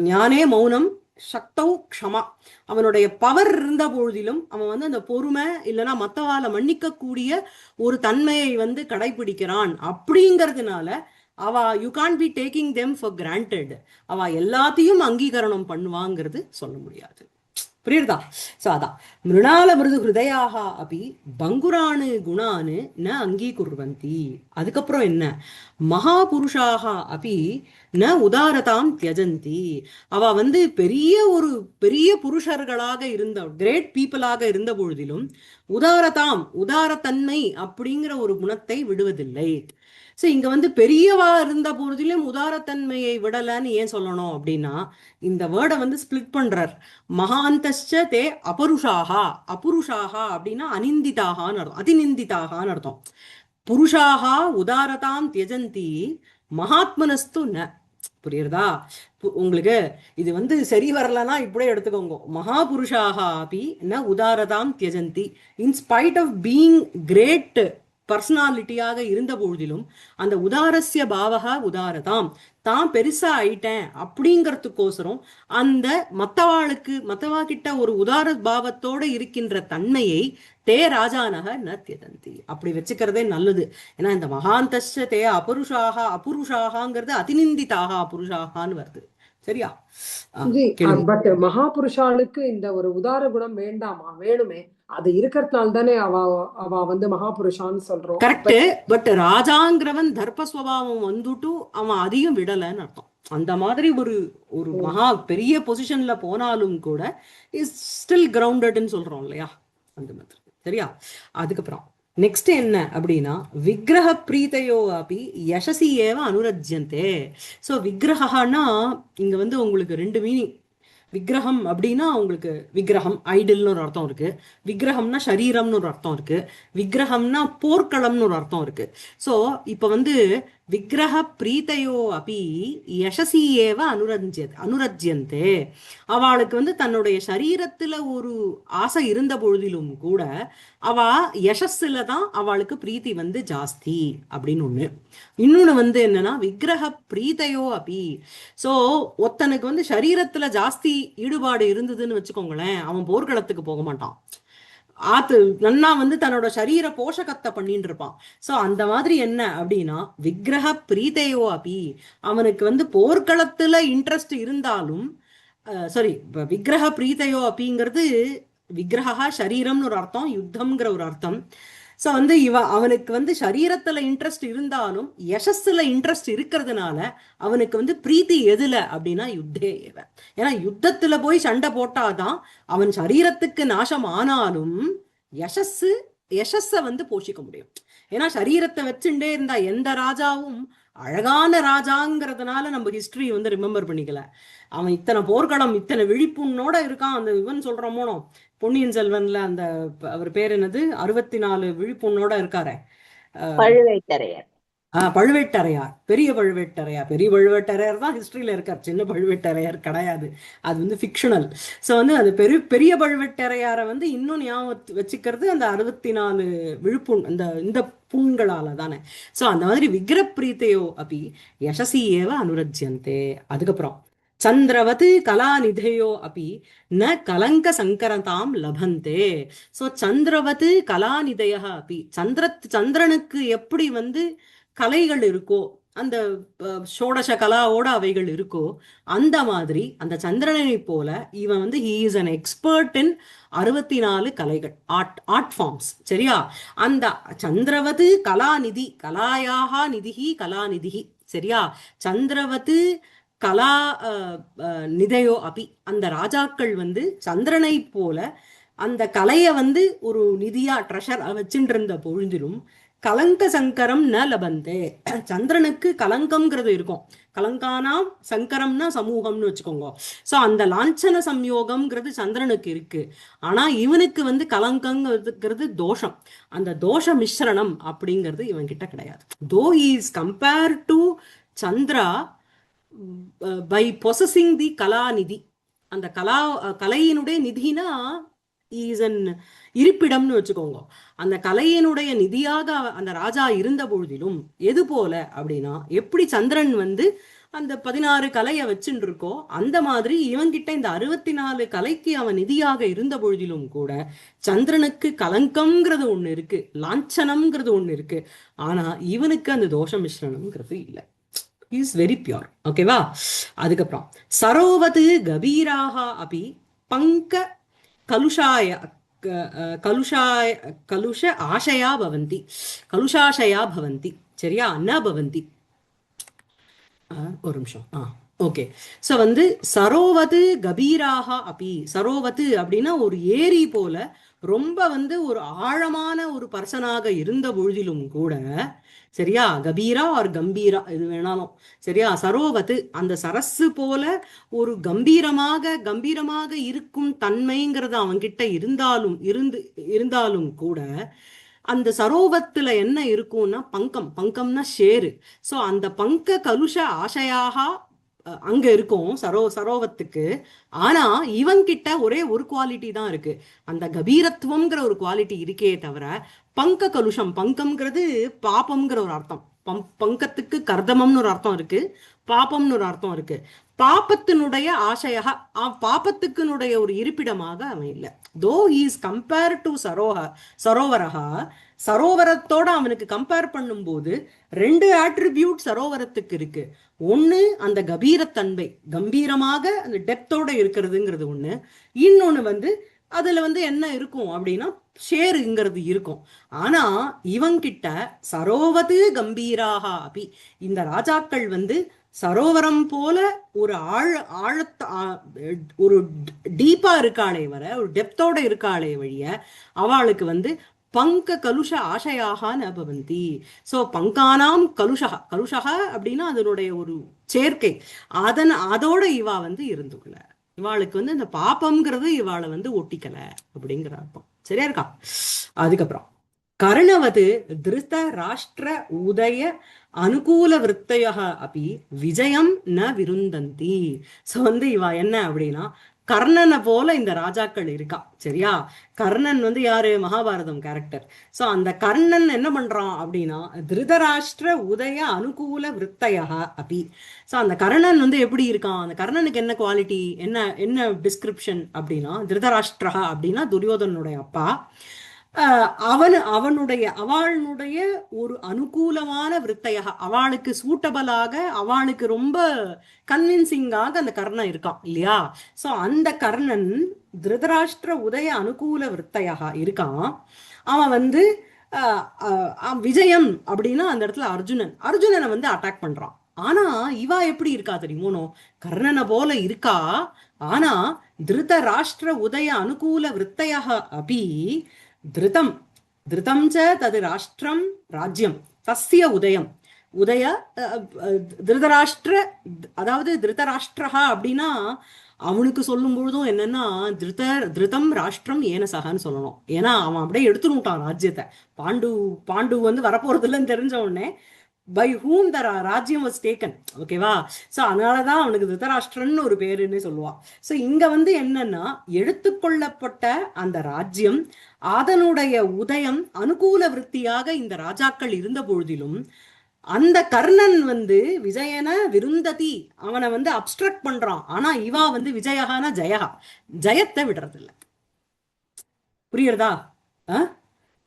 ஞானே மௌனம் சக்தௌ க்ஷமா. அவனுடைய பவர் இருந்த பொழுதிலும் அவன் வந்து அந்த பொறுமை இல்லைன்னா மத்தவால மன்னிக்க கூடிய ஒரு தன்மையை வந்து கடைபிடிக்கிறான். அப்படிங்கிறதுனால அவ you can be taking them for granted. அவ எல்லாத்தையும் அங்கீகரணம் பண்ணுவாங்கிறது சொல்ல முடியாது. புரியுதா? சோ அதான் மிருணால மிருது ஹிருதயாக அப்படி பங்குரானு குணானு ந அங்கீகுர்வந்தி. அதுக்கப்புறம் என்ன, மகாபுருஷாக அப்படி ந உதாரதாம் தியஜந்தி. அவ வந்து பெரிய புருஷர்களாக இருந்த கிரேட் பீப்புளாக இருந்த பொழுதிலும் உதாரத்தன்மை அப்படிங்கிற ஒரு குணத்தை விடுவதில்லை. ஸோ இங்க வந்து பெரியவா இருந்த பொழுதிலும் உதாரத்தன்மையை விடலன்னு ஏன் சொல்லணும் அப்படின்னா, இந்த வேர்டை வந்து ஸ்பிளிட் பண்றார். மகாந்தஸ்ச தே அபருஷாகா. அபுருஷாகா அப்படின்னா அனிந்திதாகான்னு அர்த்தம், அதிநிந்திதாகான்னு அர்த்தம். புருஷாகா உதாரதாம் தியஜந்தி மகாத்மனஸ்து ந. புரியுறதா உங்களுக்கு? இது வந்து சரி வரலன்னா இப்படியே எடுத்துக்கோங்க. மகாபுருஷாக அப்படி ந உதாரதாம் தியஜந்தி. இன்ஸ்பைட் ஆஃப் பீயிங் கிரேட் பர்சனாலிட்டியாக இருந்த பொழுதிலும் அந்த உதாரஸ்ய பாவக உதாரதாம், தான் பெருசா ஆயிட்டேன் அப்படிங்கிறதுக்கோசரம் அந்த மத்தவா கிட்ட ஒரு உதார பாவத்தோட இருக்கின்ற தன்மையை தே ராஜானக ந தியதந்தி. அப்படி வச்சுக்கிறதே நல்லது. ஏன்னா இந்த மகாந்தஸ்ய தே அபுருஷாகாங்கிறது அதிநிந்திதாக அபுருஷாகான்னு வருது. சரியா? பட் மகாபுருஷாளுக்கு இந்த ஒரு உதார குணம் வேண்டாமா? வேணுமே. அது இருக்கிறதுனால தானே அவ வந்து மகாபுருஷான்னு சொல்றோம். கரெக்ட். பட் ராஜாங்கிறவன் தர்ப்பஸ்வபாவம் வந்துட்டு அவன் அதையும் விடலன்னு அர்த்தம். அந்த மாதிரி ஒரு ஒரு மகா பெரிய பொசிஷன்ல போனாலும் கூட இஸ் ஸ்டில் கிரவுண்டட்னு சொல்றோம் இல்லையா, அந்த மாதிரி. சரியா? அதுக்கப்புறம் நெக்ஸ்ட் என்ன அப்படின்னா, விக்கிரக பிரீத்தையோ அப்படி யசசி ஏவ அனுரஜ்யந்தே. ஸோ விக்கிரகன்னா இங்க வந்து உங்களுக்கு ரெண்டு மீனிங். விக்கிரகம் அப்படின்னா உங்களுக்கு விக்கிரகம் ஐடில்னு ஒரு அர்த்தம் இருக்கு, விக்கிரகம்னா சரீரம்னு ஒரு அர்த்தம் இருக்கு, விக்கிரகம்னா போர்க்களம்னு ஒரு அர்த்தம் இருக்கு. ஸோ இப்போ வந்து விக்கிரக பிரீத்தையோ அப்படி யசசி ஏவ அனுரஜ்யந்தே. அவளுக்கு வந்து தன்னுடைய சரீரத்துல ஒரு ஆசை இருந்த பொழுதிலும் கூட அவ யசஸ்ல தான் அவளுக்கு பிரீத்தி வந்து ஜாஸ்தி அப்படின்னு ஒண்ணு. இன்னொன்னு வந்து என்னன்னா விக்கிரக பிரீத்தையோ அப்படி. சோ ஒருத்தனுக்கு வந்து சரீரத்துல ஜாஸ்தி ஈடுபாடு இருந்ததுன்னு வச்சுக்கோங்களேன், அவன் போர்க்களத்துக்கு போக மாட்டான். நன்னா வந்து தன்னோட சரீர போஷகத்தை பண்ணிட்டு இருப்பான். சோ அந்த மாதிரி என்ன அப்படின்னா விக்கிரக பிரீத்தையோ அப்படி, அவனுக்கு வந்து போர்க்களத்துல இன்ட்ரெஸ்ட் இருந்தாலும் சாரி விக்கிரக பிரீத்தையோ அப்படிங்கிறது விக்கிரகா சரீரம்னு ஒரு அர்த்தம், யுத்தம்ங்கிற ஒரு அர்த்தம். ஸோ வந்து அவனுக்கு வந்து சரீரத்துல இன்ட்ரெஸ்ட் இருந்தாலும் யசஸ்ல இன்ட்ரெஸ்ட் இருக்கிறதுனால அவனுக்கு வந்து பிரீத்தி எதுல அப்படின்னா யுத்தே ஏவ. ஏன்னா யுத்தத்துல போய் சண்டை போட்டாதான் அவன் சரீரத்துக்கு நாசம் ஆனாலும் யசஸ்ஸ வந்து போஷிக்க முடியும். ஏன்னா சரீரத்தை வச்சுட்டே இருந்தா எந்த ராஜாவும் அழகான ராஜாங்கிறதுனால நம்ம ஹிஸ்டரி வந்து ரிமெம்பர் பண்ணிக்கல. அவன் இத்தனை போர்க்களம் இத்தனை விழிப்புண்ணோட இருக்கான். அந்த இவன் சொல்றோமோனோ பொன்னியின் செல்வன்ல அந்த அவர் பேர் என்னது 64 விழிப்புண்ணோட இருக்காரு, பழுவேட்டரையர். பழுவேட்டரையார், பெரிய பழுவேட்டரையார். பெரிய பழுவேட்டரையார் தான் ஹிஸ்டரியில இருக்கார், சின்ன பழுவேட்டரையார் கிடையாது. அது வந்து ஃபிக்ஷனல். ஸோ வந்து அந்த பெரிய பெரிய பழுவேட்டரையாரை வந்து இன்னும் ஞாபகம் வச்சுக்கிறது அந்த 64 விழுப்புண், அந்த இந்த புண்களால தானே. ஸோ அந்த மாதிரி விக்கிரப்ரீத்தையோ அப்படி யசசி ஏவ அனுரஜ்யந்தே. அதுக்கப்புறம் சந்திரவத் கலாநிதையோ அப்படி ந கலங்க சங்கரதாம் லபந்தே. ஸோ சந்திரவத் கலாநிதய அப்படி சந்திரனுக்கு எப்படி வந்து கலைகள் இருக்கோ, அந்த ஷோடச கலாவோட அவைகள் இருக்கோ, அந்த மாதிரி அந்த சந்திரனை போல இவன் வந்து ஹி இஸ் அன் எக்ஸ்பர்ட் இன் 64 கலைகள், ஆர்ட் ஃபார்ம்ஸ். சரியா? அந்த சந்திரவது கலாநிதி, கலாயாக நிதிஹி கலாநிதிஹி. சரியா? சந்திரவது கலா நிதையோ அப்படி, அந்த ராஜாக்கள் வந்து சந்திரனை போல அந்த கலையை வந்து ஒரு நிதியா ட்ரெஷர் வச்சுட்டு இருந்த பொழுதிலும் கலங்க சங்கரம் ந லபந்தே. சந்திரனுக்கு கலங்கம்ங்கிறது இருக்கும். கலங்கானாம் சங்கரம்னா சமூகம்னு வச்சுக்கோங்க. ஸோ அந்த லாஞ்சன சம்யோகம்ங்கிறது சந்திரனுக்கு இருக்கு. ஆனா இவனுக்கு வந்து கலங்கங்கிறது தோஷம். அந்த தோஷ மிஸ்ரணம் அப்படிங்கிறது இவன் கிட்ட கிடையாது. Though is compare to Chandra by possessing the kalanidhi. அந்த கலையினுடைய நிதினா ஈசன் இருப்பிடம்னு வச்சுக்கோங்க. அந்த கலையினுடைய நிதியாக அந்த ராஜா இருந்த பொழுதிலும் எது போல அப்படின்னா, எப்படி சந்திரன் வந்து அந்த 16 கலையை வச்சுட்டு இருக்கோ அந்த மாதிரி இவங்கிட்ட இந்த 64 கலைக்கு அவன் நிதியாக இருந்த பொழுதிலும் கூட சந்திரனுக்கு கலங்கம்ங்கிறது ஒண்ணு இருக்கு, லாஞ்சனம்ங்கிறது ஒண்ணு இருக்கு. ஆனா இவனுக்கு அந்த தோஷ மிஸ்ரணம்ங்கிறது இல்லை. Is very pure. ஓகேவா? அதுக்கப்புறம் சரோவது கபீராக அப்படி பங்க கலுஷாய கலுஷாய கலுஷ ஆசையா பவந்தி, கலுஷாசயா பவந்தி. சரியா? ந பவந்தி. ஒரு நிமிஷம். ஓகே. ஸோ வந்து சரோவது கபீராக அப்படி, சரோவது அப்படின்னா ஒரு ஏரி போல ரொம்ப வந்து ஒரு ஆழமான ஒரு பர்சனாக இருந்த பொழுதிலும் கூட, சரியா, கபீரா ஆர் கம்பீரா இது வேணாலும் சரியா, சரோவது அந்த சரசு போல ஒரு கம்பீரமாக இருக்கும் தன்மைங்கிறது அவன்கிட்ட இருந்தாலும் கூட அந்த சரோவத்துல என்ன இருக்கும்னா பங்கம்னா ஷேரு. ஸோ அந்த பங்க கலுஷ ஆசையாக அங்க இருக்கும் சரோவத்துக்கு. ஆனா இவங்கிட்ட ஒரே ஒரு குவாலிட்டி தான் இருக்கு, அந்த கபீரத்துவம்ங்கிற ஒரு குவாலிட்டி இருக்கே தவிர பங்க கலுஷம், பங்கம்ங்கிறது பாப்பம்ங்கிற ஒரு அர்த்தம். பங்கத்துக்கு கர்தமம்னு ஒரு அர்த்தம் இருக்கு, பாப்பம்னு ஒரு அர்த்தம் இருக்கு. பாப்பத்தினுடைய ஆசையாக, பாப்பத்துக்குனுடைய ஒரு இருப்பிடமாக அவன் இல்லை. தோ இஸ் கம்பேர் டு சரோவரகா, சரோவரத்தோட அவனுக்கு கம்பேர் பண்ணும்போது 2 ஆட்ரிபியூட் சரோவரத்துக்கு இருக்கு. ஒண்ணு அந்த கம்பீரமாக அந்த டெப்தோட இருக்கிறதுங்கிறது ஒண்ணு. இன்னொன்னு வந்து அதுல வந்து என்ன இருக்கும் அப்படின்னா ஷேருங்கிறது இருக்கும். ஆனா இவங்கிட்ட சரோவது கம்பீராக அப்படி, இந்த ராஜாக்கள் வந்து சரோவரம் போல ஒரு ஒரு டீப்பா இருக்காளே வர, ஒரு டெப்தோட இருக்காளே வழிய அவளுக்கு வந்து பங்க கலுஷ ஆசையாக நபவந்தி. ஸோ பங்கானாம் கலுஷக அப்படின்னா அதனுடைய ஒரு சேர்க்கை, அதோட இவா வந்து இருந்துக்கல. இவாளுக்கு வந்து இந்த பாப்பம்ங்கிறது இவாளை வந்து ஒட்டிக்கல அப்படிங்கிற அர்த்தம். சரியா இருக்கா? அதுக்கப்புறம் கர்ணவது திருத ராஷ்டிர உதய அனுகூல விற்த்தைய அப்படி விஜயம் ந விருந்தந்தி. ஸோ வந்து இவா என்ன அப்படின்னா கர்ணனை போல இந்த ராஜாக்கள் இருக்கா. சரியா? கர்ணன் வந்து யாரு? மகாபாரதம் கேரக்டர். ஸோ அந்த கர்ணன் என்ன பண்றான் அப்படின்னா திருதராஷ்டிர உதய அனுகூல விற்த்தையா அப்படி. ஸோ அந்த கர்ணன் வந்து எப்படி இருக்கான், அந்த கர்ணனுக்கு என்ன குவாலிட்டி, என்ன டிஸ்கிரிப்ஷன் அப்படின்னா, திருதராஷ்டிரா அப்படின்னா துரியோதனுடைய அப்பா. அவளுடைய ஒரு அனுகூலமான விற்த்தையாக, அவளுக்கு சூட்டபிளாக, அவளுக்கு ரொம்ப கன்வின்சிங்காக அந்த கர்ணன் இருக்கான் இல்லையா? சோ அந்த கர்ணன் திருதராஷ்டிர உதய அனுகூல விற்த்தையாக இருக்கான். அவன் வந்து விஜயம் அப்படின்னா அந்த இடத்துல அர்ஜுனனை வந்து அட்டாக் பண்றான். ஆனா இவா எப்படி இருக்கா தெரியுமோனோ, கர்ணனை போல இருக்கா. ஆனா திருதராஷ்டிர உதய அனுகூல விற்த்தையாக அப்படி திருதம் ச தது ராஷ்டிரம் ராஜ்யம் தஸ்ய உதய திருதராஷ்டிர, அதாவது திருதராஷ்டிரஹா அப்படின்னா அவனுக்கு சொல்லும் பொழுதும் என்னன்னா திருதம் ராஷ்டிரம் ஏனசகான்னு சொல்லணும். ஏன்னா அவன் அப்படியே எடுத்துட்டான் ராஜ்யத்தை. பாண்டு வந்து வரப்போறது இல்லைன்னு தெரிஞ்ச உடனே பை ஹூம் த ராஜ்யம் வாஸ் டேக்கன். ஓகேவா? ஸோ அதனாலதான் அவனுக்கு திருதராஷ்டிரன்னு ஒரு பேருன்னு சொல்லுவா. ஸோ இங்க வந்து என்னன்னா, எடுத்துக்கொள்ளப்பட்ட அந்த ராஜ்யம், அதனுடைய உதயம் அனுகூல விருத்தியாக இந்த ராஜாக்கள் இருந்த பொழுதிலும் அந்த கர்ணன் வந்து விஜயன விருந்ததி, அவனை வந்து அப்ஸ்ட்ரக்ட் பண்றான். ஆனா இவா வந்து விஜயகான ஜெயகா, ஜெயத்தை விடுறது இல்ல. புரியுறதா?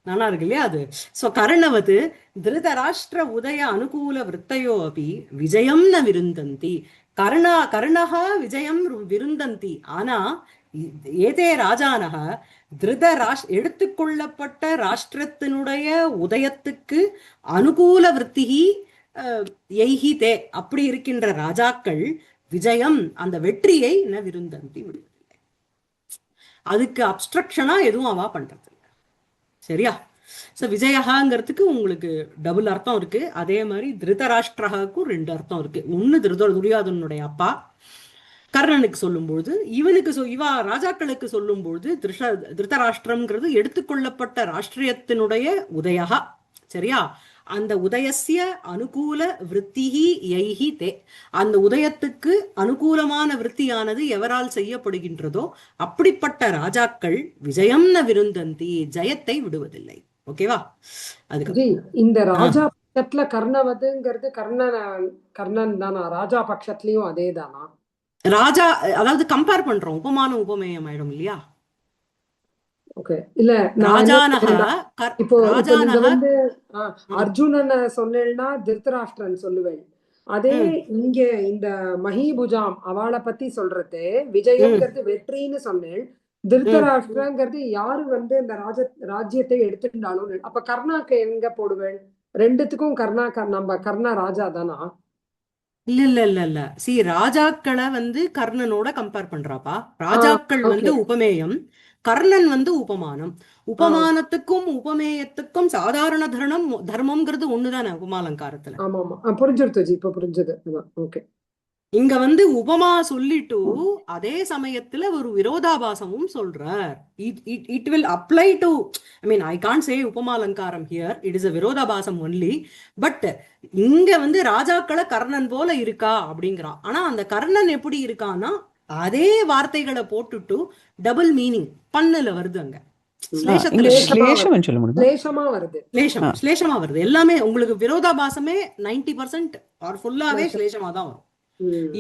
நல்லா இருக்கு இல்லையா அது? சோ கர்ணவது திருதராஷ்டிர உதய அனுகூல விருத்தையோ அப்படி விஜயம் ந விருந்தந்தி. கர்ணகா விஜயம் விருந்தந்தி. ஆனா ஏதே ராஜானக எடுத்துக்கொள்ளப்பட்ட ராஷ்டிரத்தினுடைய உதயத்துக்கு அனுகூல விருத்திகி எய்ஹி தே, அப்படி இருக்கின்ற ராஜாக்கள் விஜயம், அந்த வெற்றியை ந விருந்தந்தி, அதுக்கு அப்ஸ்ட்ரக்ஷனா எதுவும் அவா பண்றது. சரியா? சோ விஜயகாங்கிறதுக்கு உங்களுக்கு டபுள் அர்த்தம் இருக்கு. அதே மாதிரி திருதராஷ்டிரகாவுக்கும் 2 அர்த்தம் இருக்கு. ஒண்ணு துரியோதனுடைய அப்பா கர்ணனுக்கு சொல்லும்பொழுது, இவனுக்கு இவா ராஜாக்களுக்கு சொல்லும்பொழுது திருதராஷ்டிரம்ங்கிறது எடுத்துக்கொள்ளப்பட்ட ராஷ்டிரியத்தினுடைய உதயகா. சரியா? அந்த உதயசிய அனுகூல விருத்திஹி யைஹி தே, அந்த உதயத்துக்கு அனுகூலமான விருத்தியானது எவரால் செய்யப்படுகின்றதோ அப்படிப்பட்ட ராஜாக்கள் விஜயம் ந விருந்தந்தி, ஜெயத்தை விடுவதில்லை. ஓகேவா? அதுக்கு இந்த ராஜா பட்சத்துல கர்ணவதுங்கிறது கர்ணன் தானா? ராஜா பட்சத்துலயும் அதே தானா? ராஜா அதாவது கம்பேர் பண்றோம், உபமானம் உபமேயம் ஆயிடும் இல்லையா? ஓகே. இல்ல இப்போ நீங்க வந்து அர்ஜுனனை சொன்னேன்னா திருதராஷ்டிரன் சொல்லுவேன். அதே இங்க இந்த மஹிபுஜாம் அவளை பத்தி சொல்றது விஜயம்ங்கிறது வெற்றின்னு சொன்னேன். திருதராஷ்டிரங்கிறது யாரு வந்து இந்த ராஜ்யத்தை எடுத்துட்டாலும். அப்ப கர்ணாக்கு எங்க போடுவேன்? ரெண்டுத்துக்கும் நம்ம கர்ணா ராஜா தானா? இல்ல இல்ல இல்ல இல்ல சி, ராஜாக்களை வந்து கர்ணனோட கம்பேர் பண்றாப்பா. ராஜாக்கள் வந்து உபமேயம், கர்ணன் வந்து உபமானம். உபமானத்துக்கும் உபமேயத்துக்கும் சாதாரண தர்மம்ங்கிறது ஒண்ணுதானே உபமாலங்காரத்துல. புரிஞ்சிருச்சு, இப்ப புரிஞ்சது. ஓகே. இங்க வந்து உபமா சொல்லிட்டு அதே சமயத்துல ஒரு விரோதாபாசமும் சொல்றார். It will apply to, I mean I can't say upamalankaram here, it is a virodhabhasam only. But இங்க வந்து ராஜாக்களை கர்ணன் போல இருக்கா அப்படிங்கிறான். ஆனா அந்த கர்ணன் எப்படி இருக்கான்னா அதே வார்த்தைகளை போட்டுட்டு டபுள் மீனிங் பண்ணுல வருது. அங்க ஸ்லேஷமா வருது. எல்லாமே உங்களுக்கு விரோதாபாசமே 90% ஆர் ஃபுல்லாவே ஸ்லேஷமா தான் வரும்.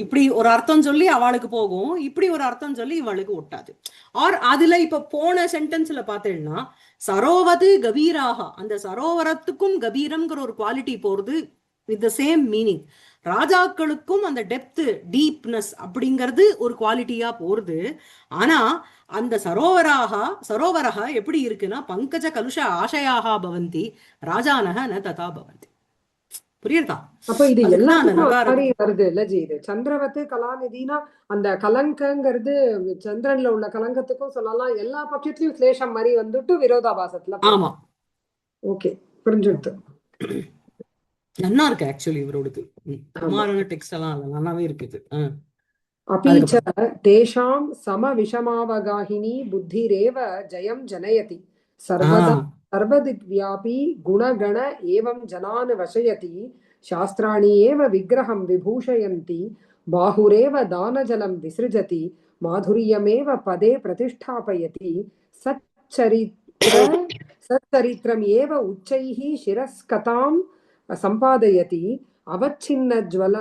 இப்படி ஒரு அர்த்தம் சொல்லி அவளுக்கு போகும், இப்படி ஒரு அர்த்தம் சொல்லி இவளுக்கு ஒட்டாது. ஆர் அதுல இப்ப போன சென்டென்ஸ்ல பாத்தீங்கன்னா சரோவது கபீராக, அந்த சரோவரத்துக்கும் கபீரம்ங்கிற ஒரு குவாலிட்டி போறது வித் த சேம் மீனிங். ராஜாக்களுக்கும் அந்த டெப்த் டீப்னஸ் அப்படிங்கிறது ஒரு குவாலிட்டியா போறது. ஆனா அந்த சரோவரக எப்படி இருக்குன்னா பங்கஜ கலுஷ ஆசையாக பவந்தி ராஜானக ந ததா பவந்தி. புரியுதா? அப்ப இது எல்லாம் வருது இல்ல ஜி? இது சந்திரவத்து கலாநிதினா அந்த கலங்கங்கிறது சந்திரன்ல உள்ள கலங்கத்துக்கும் சொல்லலாம். எல்லா பட்சத்திலயும் கிளேஷம் மாதிரி வந்துட்டு விரோதாபாசத்துல. ஆமா, ஓகே, புரிஞ்சுடுது. நல்லா இருக்கு ஆக்சுவலி இவரோடது. டெக்ஸ்ட் எல்லாம் நல்லாவே இருக்குது. अपीच तेषां समविषमावगाहिनी बुद्धिरेव जयं जनयति सर्वदा सर्वदिग्व्यापी गुणगण एवं जनान् वशयति शास्त्राणि एव विग्रहं विभूषयन्ति बाहुरेव दानजलं विसृजति माधुर्यमेव पदे प्रतिष्ठापयति सच्चरित्रम् एव उच्चैः शिरस्कतां सम्पादयति अवच्छिन्नज्वल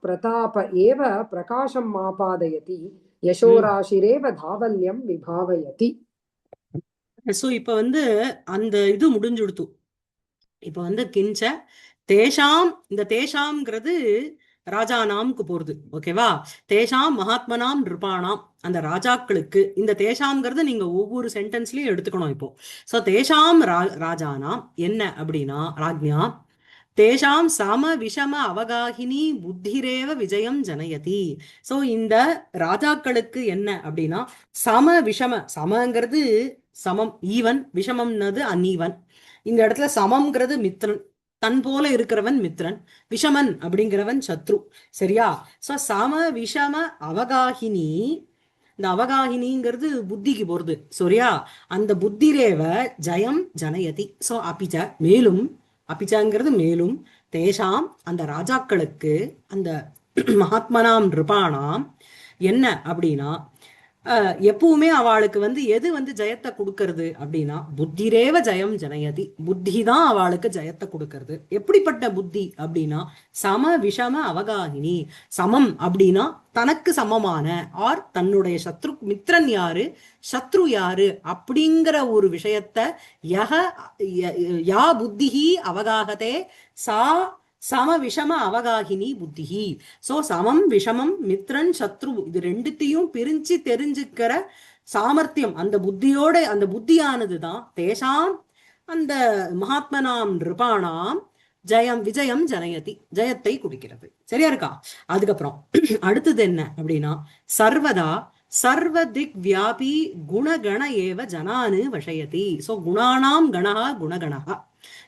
प्रताप एव प्रकाशं मापादयति यशोराशिरेव धावल्यं विभावयति. சோ இப்ப வந்து அந்த இது முடிஞ்சுடுத்து. இப்ப வந்து கிஞ்ச தேஷாம், இந்த தேஷாம்ங்கிறது ராஜானாம்க்கு போறது. ஓகேவா? தேஷாம் மகாத்மனாம் நிருபானாம், அந்த ராஜாக்களுக்கு. இந்த தேஷாம்ங்கிறது நீங்க ஒவ்வொரு சென்டென்ஸ்லயும் எடுத்துக்கணும் இப்போ. சோ தேஷாம் ராஜானாம் என்ன அப்படின்னா ராஜ்ஞா, தேஷாம் சம விஷம அவகாகினி புத்திரேவ விஜயம் ஜனயதி. சோ இந்த ராஜாக்களுக்கு என்ன அப்படின்னா சம விஷம, சமங்கிறது சமம் ஈவன், விஷமம்னது அன்ஈவன். இந்த இடத்துல சமம்ங்கிறது மித்ரன், தன் போல இருக்கிறவன் மித்ரன், விஷமன் அப்படிங்கிறவன் சத்ரு. சரியா? சோ சம விஷம அவகாகினி, இந்த அவகாகினிங்கிறது புத்திக்கு போறது. சரியா? அந்த புத்திரேவ ஜயம் ஜனயதி. சோ அபிச்ச மேலும் அபிச்சாங்கிறது மேலும், தேஷாம் அந்த ராஜாக்களுக்கு, அந்த மகாத்மனாம் நிருபானாம் என்ன அப்படின்னா, எப்பவுமே அவளுக்கு வந்து எது வந்து ஜெயத்தை கொடுக்கறது அப்படின்னா, புத்திரேவ ஜெயம் ஜனயதி, புத்தி தான் அவளுக்கு ஜெயத்தை கொடுக்கறது. எப்படிப்பட்ட புத்தி அப்படின்னா, சம விஷம அவகாகினி, சமம் அப்படின்னா தனக்கு சமமான, ஆர் தன்னுடைய சத்ரு மித்ரன் யாரு, சத்ரு யாரு அப்படிங்கிற ஒரு விஷயத்த யா புத்திஹி அவகாகதே சா சம விஷம அவகாகினி புத்திஹி. சோ சமம் விஷமம் மித்ரன் சத்ரு இது ரெண்டுத்தையும் பிரிஞ்சு தெரிஞ்சுக்கிற சாமர்த்தியம் அந்த புத்தியோட, அந்த புத்தியானதுதான் தேசாம் அந்த மகாத்மனாம் நிருபானாம் ஜெயம் விஜயம் ஜனயதி, ஜெயத்தை குடிக்கிறது. சரியா இருக்கா? அதுக்கப்புறம் அடுத்தது என்ன அப்படின்னா, சர்வதா சர்வ திக் வியாபி குணகண ஏவ ஜனானு வஷயதி. சோ குணானாம் கணஹா குணகணஹா.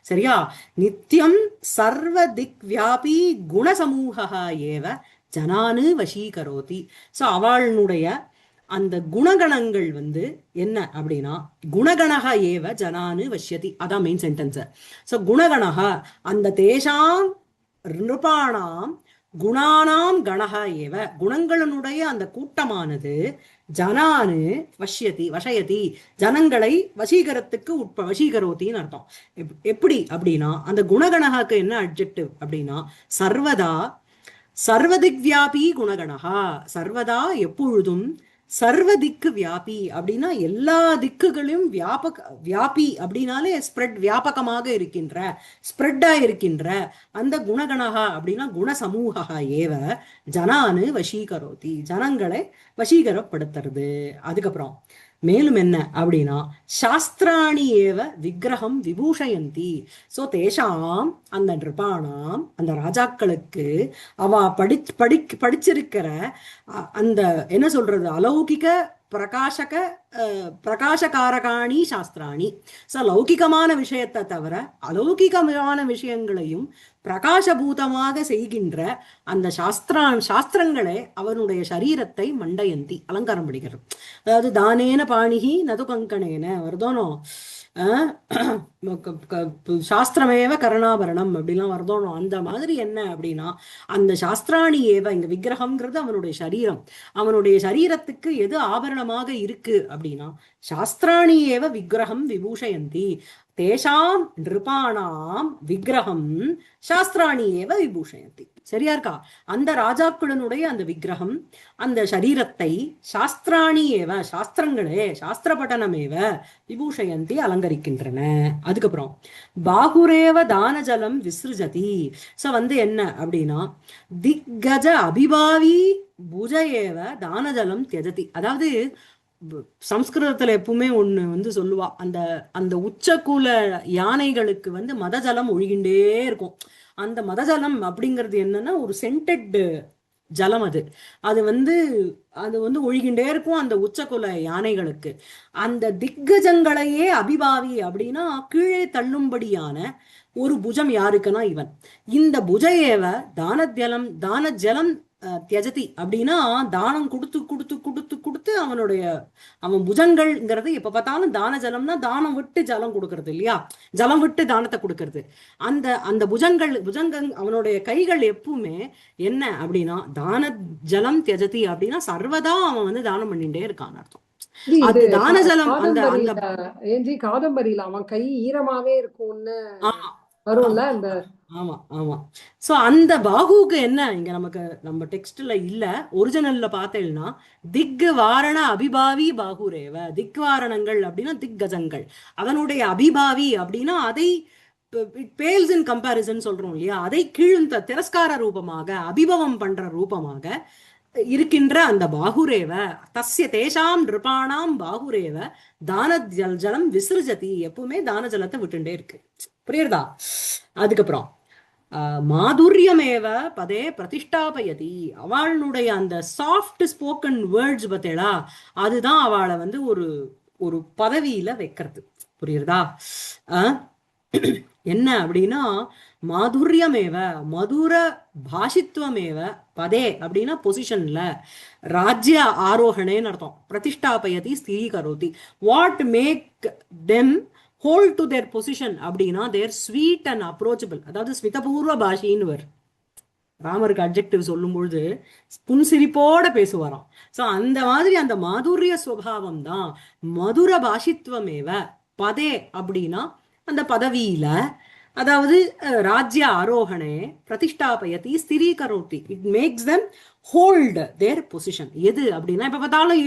சரியா? நித்தியம் சர்வ திக் வியாபி குணசமூகா ஏவ ஜனானு வசீகரோதி. சோ அவளுடைய அந்த குணகணங்கள் வந்து என்ன அப்படின்னா, குணகணக ஏவ ஜனானு வஷ்யதி, அதான் மெயின் சென்டென்ஸ். சோ குணகணக அந்த தேஷாம் நிருபாணாம் குணானாம் கணக ஏவ, குணங்களுடைய அந்த கூட்டமானது ஜனானு வஷயதி, ஜனங்களை வசீகரத்துக்கு வசீகரோத்தின்னு அர்த்தம். எப்படி அப்படின்னா, அந்த குணகணகாக்கு என்ன அட்ஜெக்டிவ் அப்படின்னா, சர்வதா சர்வதிக் வியாபி குணகணகா, சர்வதா எப்பொழுதும், சர்வ திக்கு வியாபி அப்படின்னா எல்லா திக்குகளையும் வியாபி அப்படின்னாலே ஸ்ப்ரெட், வியாபகமாக இருக்கின்ற, ஸ்ப்ரெட்டா இருக்கின்ற அந்த குணகணகா அப்படின்னா குணசமூகா ஏவ ஜனானு வசீகரோதி, ஜனங்களை வசீகரப்படுத்துறது. அதுக்கப்புறம் மேலும் என்ன அப்படின்னா, சாஸ்திராணி ஏவ விக்கிரகம் விபூஷயந்தி. சோ தேஷாம் அந்த நிருபானாம் அந்த ராஜாக்களுக்கு அவ படிச்சிருக்கிற அந்த என்ன சொல்றது அலௌகிக பிரகாசகாரகாணி சாஸ்திராணி. சோ லௌகிகமான விஷயத்தை தவிர அலௌகிகமான விஷயங்களையும் பிரகாசபூதமாக செய்கின்ற அந்த சாஸ்திரங்களே அவனுடைய சரீரத்தை மண்டயந்தி அலங்காரம் பண்ணிக்கிறது. அதாவது தானேன பாணிகி நது கங்கணேன வருதோனோ, சாஸ்திரமேவ கருணாபரணம் அப்படிலாம் வருதோனோ, அந்த மாதிரி என்ன அப்படின்னா, அந்த சாஸ்திராணி ஏவ இங்க விக்கிரகம்ங்கிறது அவனுடைய சரீரம், அவனுடைய சரீரத்துக்கு எது ஆபரணமாக இருக்கு அப்படின்னா, சாஸ்திராணி ஏவ விக்கிரகம் விபூஷயந்தி, தேஷாம் நிருபாணாம் விக்கிரகம் சாஸ்திராணி ஏவ விபூஷயந்தி. சரியா இருக்கா? அந்த ராஜாக்களுடைய அந்த விக்கிரகம் அந்த சரீரத்தை சாஸ்திராணி ஏவ சாஸ்திரங்களே சாஸ்திர பட்டனமேவ விபூஷயந்தி அலங்கரிக்கின்றன. அதுக்கப்புறம் பாகுரேவ தானஜலம் விசிருஜதி. சோ வந்து என்ன அப்படின்னா, திக்கஜ அபிபாவி புஜ ஏவ தானஜலம் தியஜதி. அதாவது சம்ஸ்கிருதத்துல எப்பவுமே ஒண்ணு வந்து சொல்லுவா, அந்த அந்த உச்சக்கூல யானைகளுக்கு வந்து மதஜலம் ஒழுகின்றே இருக்கும். அந்த மதஜலம் அப்படிங்கிறது என்னன்னா ஒரு சென்டட் ஜலம், அது வந்து ஒழுகின்றே இருக்கும் அந்த உச்சகுல யானைகளுக்கு. அந்த திக்கஜங்களையே அபிபாவி அப்படின்னா கீழே தள்ளும்படியான ஒரு புஜம் யாருக்குன்னா இவன். இந்த புஜஏவ தான ஜலம் தியஜதி அப்படின்னா தானம் கொடுத்து கொடுத்து கொடுத்து கொடுத்து அவன் புஜங்கள்ங்கிறது எப்ப பார்த்தாலும் தான ஜலம்னா தானம் விட்டு ஜலம் கொடுக்கறது இல்லையா, ஜலம் விட்டு தானத்தை கொடுக்கறது. அந்த அந்த புஜங்கள் அவனுடைய கைகள் எப்பவுமே என்ன அப்படின்னா தான ஜலம் தியஜதி அப்படின்னா சர்வதா அவன் வந்து தானம் பண்ணிட்டே இருக்கான்னு அர்த்தம். அது தான ஜலம் அந்த அந்த காதம்பரியில அவன் கை ஈரமாவே இருக்கும்னு வரும்ல அந்த. ஆமா ஆமா. சோ அந்த பாகுவுக்கு என்ன இங்க நமக்கு நம்ம டெக்ஸ்ட்ல இல்ல, ஒரிஜினல்ல பார்த்தேன்னா திக் வாரண அபிபாவி பாகுரேவ. திக் வாரணங்கள் அப்படின்னா திக்கஜங்கள், அதனுடைய அபிபாவி அப்படின்னா அதை பேல்ஸ் இன் கம்பாரிசன் சொல்றோம் இல்லையா, அதை கீழ்ந்த திரஸ்கார ரூபமாக அபிபவம் பண்ற ரூபமாக இருக்கின்ற அந்த பாகுரேவ தஸ்ய தேஷாம் நிருபாணாம் பாகுரேவ தான ஜலம் விசிருஜதி, எப்பவுமே தான ஜலத்தை விட்டுண்டே இருக்கு. புரியுறதா? அதுக்கப்புறம் மாதுரியமேவ பதே பிரதிஷ்டாபயதி. அவளுடைய அந்த சாஃப்ட் ஸ்போக்கன் வேர்ட்ஸ் பத்தேடா, அதுதான் அவளை வந்து ஒரு ஒரு பதவியில வைக்கிறது. புரியுறதா? என்ன அப்படின்னா மாதுரியமேவ மதுர பாஷித்வமேவ பதே அப்படின்னா பொசிஷன்ல, ராஜ்ய ஆரோகணேன்னு அர்த்தம். பிரதிஷ்டாபயதி ஸ்திரீகரோதி. What make them hold to their position அப்படின்னா தேர் ஸ்வீட் அண்ட் அப்ரோச்சபிள், அதாவது ஸ்மிதபூர்வ பாஷின்னு வரும். ராமருக்கு அட்ஜெக்டிவ் சொல்லும்பொழுது புன்சிரிப்போட பேசுவாராம். ஸோ அந்த மாதிரி அந்த மாதுரிய ஸ்வபாவம் தான் மதுர பாஷித்வமேவ பதே அப்படின்னா அந்த பதவியில, அதாவது ராஜ்ய ஆரோகணே பிரதிஷ்டாபயதி ஸ்திரீகரோதி, it makes them hold their position. எது அப்படின்னா இப்ப பார்த்தாலும்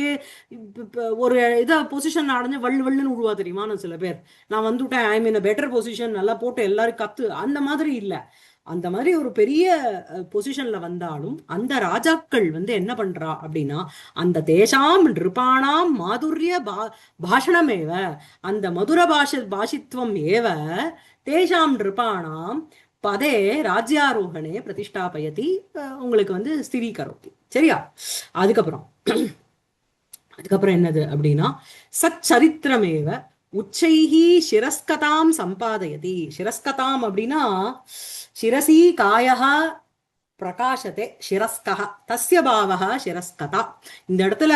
ஒரு இதை பொசிஷன் அடைஞ்சு வள்ளு வள்ளுன்னு விடுவா தெரியுமா சில பேர். நான் வந்துட்டேன், ஐ மீன் பெட்டர் பொசிஷன், நல்லா போட்டு எல்லாரும் கத்து, அந்த மாதிரி இல்லை. அந்த மாதிரி ஒரு பெரிய பொசிஷன்ல வந்தாலும் அந்த ராஜாக்கள் வந்து என்ன பண்றா அப்படின்னா அந்த தேசாம் நிருபாணாம் மாதுரிய பாஷணமேவ, அந்த மதுர பாஷித்வம் ஏவ தேசாம் நிருபாணாம் பதே ராஜ்யாரோகணே பிரதிஷ்டாபயதி, உங்களுக்கு வந்து ஸ்திரீகரோதி. சரியா? அதுக்கப்புறம் அதுக்கப்புறம் என்னது அப்படின்னா சச்சரித்திரமேவ உச்சைஹி சிரஸ்கதாம் சம்பாதயதி. சிரஸ்கதாம் அப்படின்னா சிரசி காயஹ பிரகாசத்தே சிரஸ்கஹ தஸ்ய பாவஹ சிரஸ்கதா. இந்த இடத்துல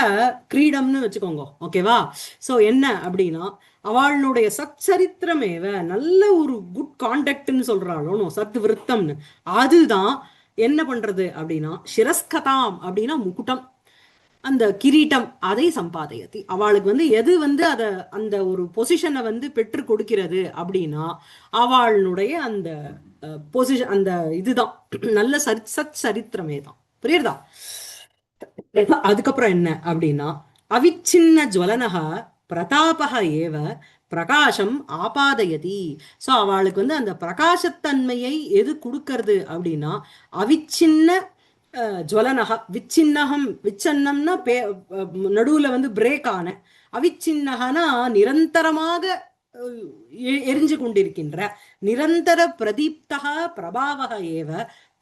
கிரீடம்னு வச்சுக்கோங்க, ஓகேவா? சோ என்ன அப்படின்னா அவளுடைய சச்சரித்திரமேவ, நல்ல ஒரு குட் கான்டக்ட்னு சொல்றாளோ சத் விருத்தம்னு, அதுதான் என்ன பண்றது அப்படின்னா சிரஸ்கதாம் அப்படின்னா முகுட்டம், அந்த கிரீட்டம், அதை சம்பாதையத்தி. அவளுக்கு வந்து எது வந்து அத அந்த ஒரு பொசிஷனை வந்து பெற்று கொடுக்கிறது அப்படின்னா அவளுடைய அந்த பொசிஷன், அந்த இதுதான் நல்ல சத் சரித்திரமே தான். புரியுறதா? அதுக்கப்புறம் என்ன அப்படின்னா அவிச்சின்ன ஜுவலனக பிரதாபக ஏவ பிரகாசம் ஆபாதயதி. ஸோ அவளுக்கு வந்து அந்த பிரகாசத்தன்மையை எது கொடுக்கறது அப்படின்னா அவிச்சின்ன ஜுவலனக, விச்சின்னகம், விச்சன்னம்னா நடுவுல வந்து பிரேக் ஆன, அவிச்சின்னகனா நிரந்தரமாக எரிஞ்சு கொண்டிருக்கின்ற, நிரந்தர பிரதீப்தக பிரபாவக ஏவ